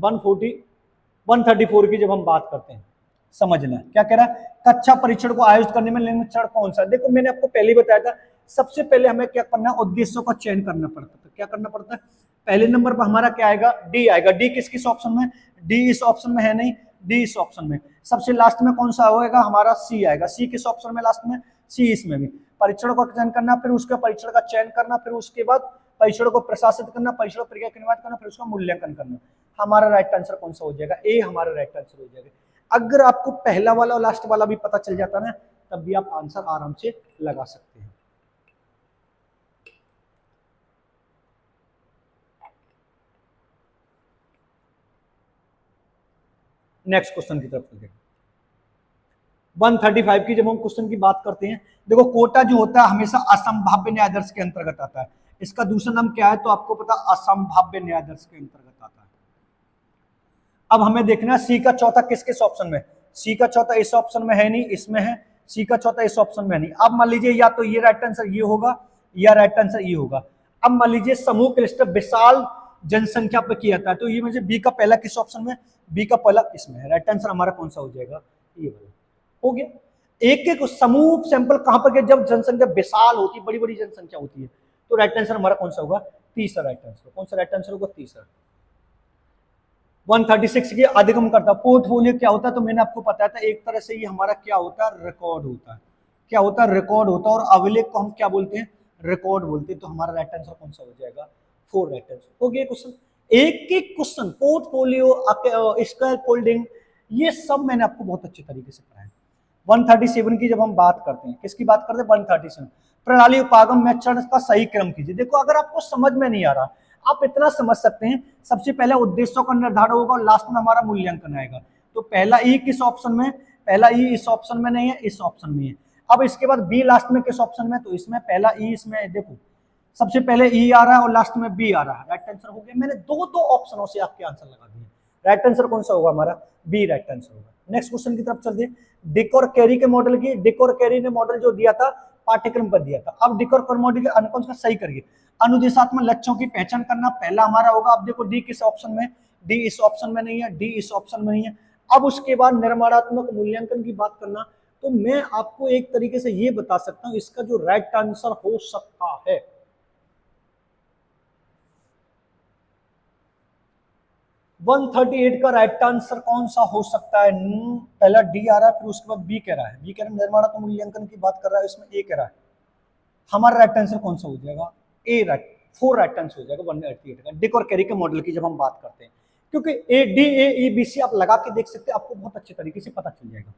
134 की जब हम बात करते हैं, समझना क्या कह रहा है, कक्षा परीक्षण को आयोजित करने में लिंग चरण कौन सा। देखो मैंने आपको पहले ही बताया था, सबसे पहले हमें क्या करना है, उद्देश्यों का चयन करना पड़ता है। क्या करना पड़ता है, पहले नंबर पर हमारा क्या आएगा, डी आएगा। डी किस किस ऑप्शन में, डी इस ऑप्शन में है नहीं, डी इस ऑप्शन में। सबसे लास्ट में कौन सा होगा, हमारा सी आएगा। सी किस ऑप्शन में लास्ट में, सी इसमें भी। परीक्षण का चयन करना, फिर उसके परीक्षण का चयन करना, फिर उसके बाद परीक्षण को प्रशासित करना, परीक्षण प्रक्रिया का निर्माण करना, फिर उसका मूल्यांकन करना। हमारा राइट आंसर कौन सा हो जाएगा, ए हमारा राइट आंसर हो जाएगा। अगर आपको पहला वाला और लास्ट वाला भी पता चल जाता ना, तब भी आप आंसर आराम से लगा सकते हैं। नेक्स्ट क्वेश्चन की तरफ चलते 135 की जब हम क्वेश्चन की बात करते हैं, देखो कोटा जो होता है हमेशा असंभाव्य न्यायाधीश के अंतर्गत आता है। इसका दूसरा नाम क्या है, तो आपको पता असंभाव्य न्यायाधीश के अंतर्गत आता है। अब हमें देखना है सी का चौथा किस किस ऑप्शन में, सी का चौथा इस ऑप्शन में है नहीं, इसमें है, सी का चौथा इस ऑप्शन में नहीं। अब मान लीजिए या तो ये राइट आंसर ये होगा या राइट आंसर ये होगा। अब मान लीजिए समूह क्लस्टर विशाल जनसंख्या पर किया जाता है, तो ये मुझे बी का पहला किस ऑप्शन में, बी का पहला इसमें है। राइट आंसर हमारा कौन सा हो जाएगा, ये वाला हो गया। एक एक समूह सैंपल कहां पर गए, जब जनसंख्या विशाल होती है, बड़ी बड़ी जनसंख्या होती है। तो राइट आंसर हमारा कौन सा होगा, तीसरा राइट आंसर। कौन सा राइट आंसर होगा, तीसरा। 136 की अधिगम करता। पोर्टफोलियो क्या होता है, तो मैंने आपको बताया था एक तरह से ये हमारा क्या होता है, रिकॉर्ड होता है। क्या होता है, रिकॉर्ड होता है। और अभिलेख को हम क्या बोलते हैं, रिकॉर्ड बोलते हैं। तो हमारा राइट आंसर कौन सा हो जाएगा, 4 राइट आंसर हो गया क्वेश्चन। एक एक क्वेश्चन, पोर्टफोलियो, स्क्वायर फोल्डिंग, ये सब मैंने आपको बहुत अच्छे तरीके से पढ़ाया। 137 की जब हम बात करते हैं, किसकी बात करते हैं, 137, प्रणाली उपागम में चरण का सही क्रम कीजिए। देखो अगर आपको समझ में नहीं आ रहा, आप इतना समझ सकते हैं, सबसे पहले उद्देश्यों का निर्धारण होगा और लास्ट में हमारा मूल्यांकन आएगा। तो पहला ई किस ऑप्शन में, पहला ई इस ऑप्शन में नहीं है, इस ऑप्शन में है। अब इसके बाद बी लास्ट में किस ऑप्शन में, तो इसमें पहला ई इसमें, देखो सबसे पहले ई आ रहा है और लास्ट में बी आ रहा है। राइट आंसर हो गया। मैंने दो दो ऑप्शनों से आपके आंसर लगा दिए। राइट आंसर कौन सा होगा हमारा, बी राइट आंसर होगा। नेक्स्ट क्वेश्चन की तरफ चलते हैं। डिक और कैरी के मॉडल की, डिक और कैरी ने मॉडल जो दिया था पाठ्यक्रम पर दिया था। अब डिक और कैरी मॉडल के अनुकूल का सही करिए। अनुदेशात्मक लक्ष्यों की पहचान करना पहला हमारा होगा। अब देखो डी किस ऑप्शन में, डी इस ऑप्शन में नहीं है, डी इस ऑप्शन में नहीं है। अब उसके बाद निर्माणात्मक मूल्यांकन की बात करना, तो मैं आपको एक तरीके से ये बता सकता हूं इसका जो राइट आंसर हो सकता है, 138 का राइट आंसर कौन सा हो सकता है। पहला डी आ रहा है, फिर उसके बाद बी कह रहा है, बी कह रहा है निर्माणात्मक मूल्यांकन की बात कर रहा है, इसमें ए कह रहा है। हमारा राइट आंसर कौन सा हो जाएगा, ए राइट, 4 राइट आंसर हो जाएगा 138 का। डिक और कैरी के मॉडल की जब हम बात करते हैं, क्योंकि A D A E B C आप लगा के देख सकते हैं, आपको बहुत अच्छे तरीके से पता चल जाएगा।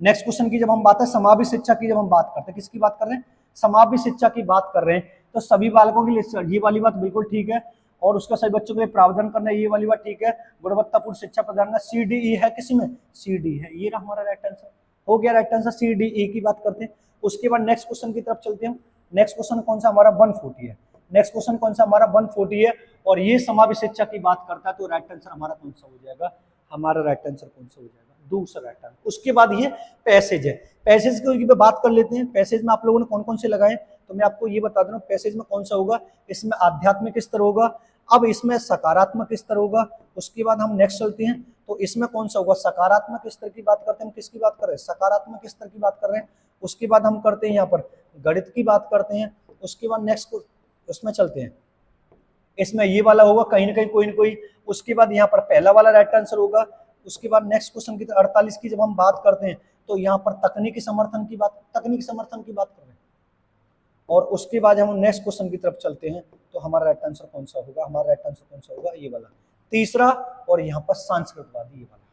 नेक्स्ट क्वेश्चन की जब हम बात है समावेशी शिक्षा की, जब हम बात करते हैं, किसकी बात कर रहे हैं, समावेशी शिक्षा की बात कर रहे हैं। तो सभी बालकों के लिए ये वाली बात बिल्कुल ठीक है, और उसका सभी बच्चों के लिए प्रावधान करना, ये वाली बात ठीक है। गुणवत्तापूर्ण शिक्षा प्रदान करना, सी डी ई है, किसी में सी डी है, ये रहा हमारा राइट आंसर हो गया। Right answer C D E की बात करते हैं। उसके बाद नेक्स्ट क्वेश्चन की तरफ चलते हैं। नेक्स्ट क्वेश्चन कौन सा हमारा, 140 है। नेक्स्ट क्वेश्चन कौन सा हमारा, 140 है, और ये समावेशी शिक्षा की बात करता है। तो राइट आंसर हमारा कौन सा हो जाएगा, हमारा राइट आंसर कौन सा हो जाएगा, दूसरा राइट आंसर। उसके बाद ये पैसेज है, पैसेज की बात कर लेते हैं। पैसेज में आप लोगों ने कौन कौन से लगाए, तो मैं आपको ये बता दूं पैसेज में कौन सा होगा। इसमें आध्यात्मिक स्तर होगा, अब इसमें सकारात्मक स्तर होगा। उसके बाद हम नेक्स्ट चलते हैं, तो इसमें कौन सा होगा, सकारात्मक स्तर की बात करते हैं। हम किसकी बात कर रहे हैं, सकारात्मक स्तर की बात कर रहे हैं। उसके बाद हम करते हैं यहाँ पर गणित की बात करते हैं। उसके बाद नेक्स्ट उसमें चलते हैं, इसमें ये वाला होगा कहीं ना कहीं कोई ना कोई। उसके बाद यहाँ पर पहला वाला राइट आंसर होगा। उसके बाद नेक्स्ट क्वेश्चन की 48 की जब हम बात करते हैं, तो यहाँ पर तकनीकी समर्थन की बात कर रहे हैं। और उसके बाद हम नेक्स्ट क्वेश्चन की तरफ चलते हैं, तो हमारा राइट आंसर कौन सा होगा, हमारा राइट आंसर कौन सा होगा, ये वाला तीसरा। और यहाँ पर सांस्कृतवादी, ये वाला,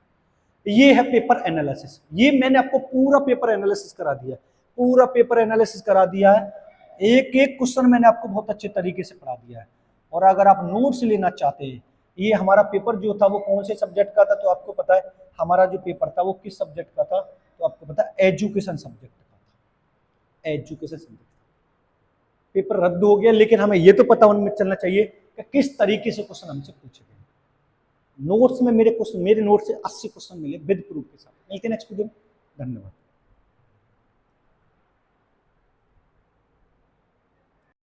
ये है पेपर एनालिसिस। ये मैंने आपको पूरा पेपर एनालिसिस करा दिया, पूरा पेपर एनालिसिस करा दिया है। एक एक क्वेश्चन मैंने आपको बहुत अच्छे तरीके से पढ़ा दिया है। और अगर आप नोट्स लेना चाहते हैं, ये हमारा पेपर जो था वो कौन से सब्जेक्ट का था, तो आपको पता है हमारा जो पेपर था वो किस सब्जेक्ट का था, तो आपको पता है एजुकेशन सब्जेक्ट का था, एजुकेशन सब्जेक्ट। पेपर रद्द हो गया, लेकिन हमें ये तो पता उनमें चलना चाहिए कि किस तरीके से क्वेश्चन हमसे पूछे गए। नोट्स में मेरे नोट्स से 80 क्वेश्चन मिले विद प्रूफ के साथ। मिलते हैं नेक्स्ट वीडियो में, धन्यवाद।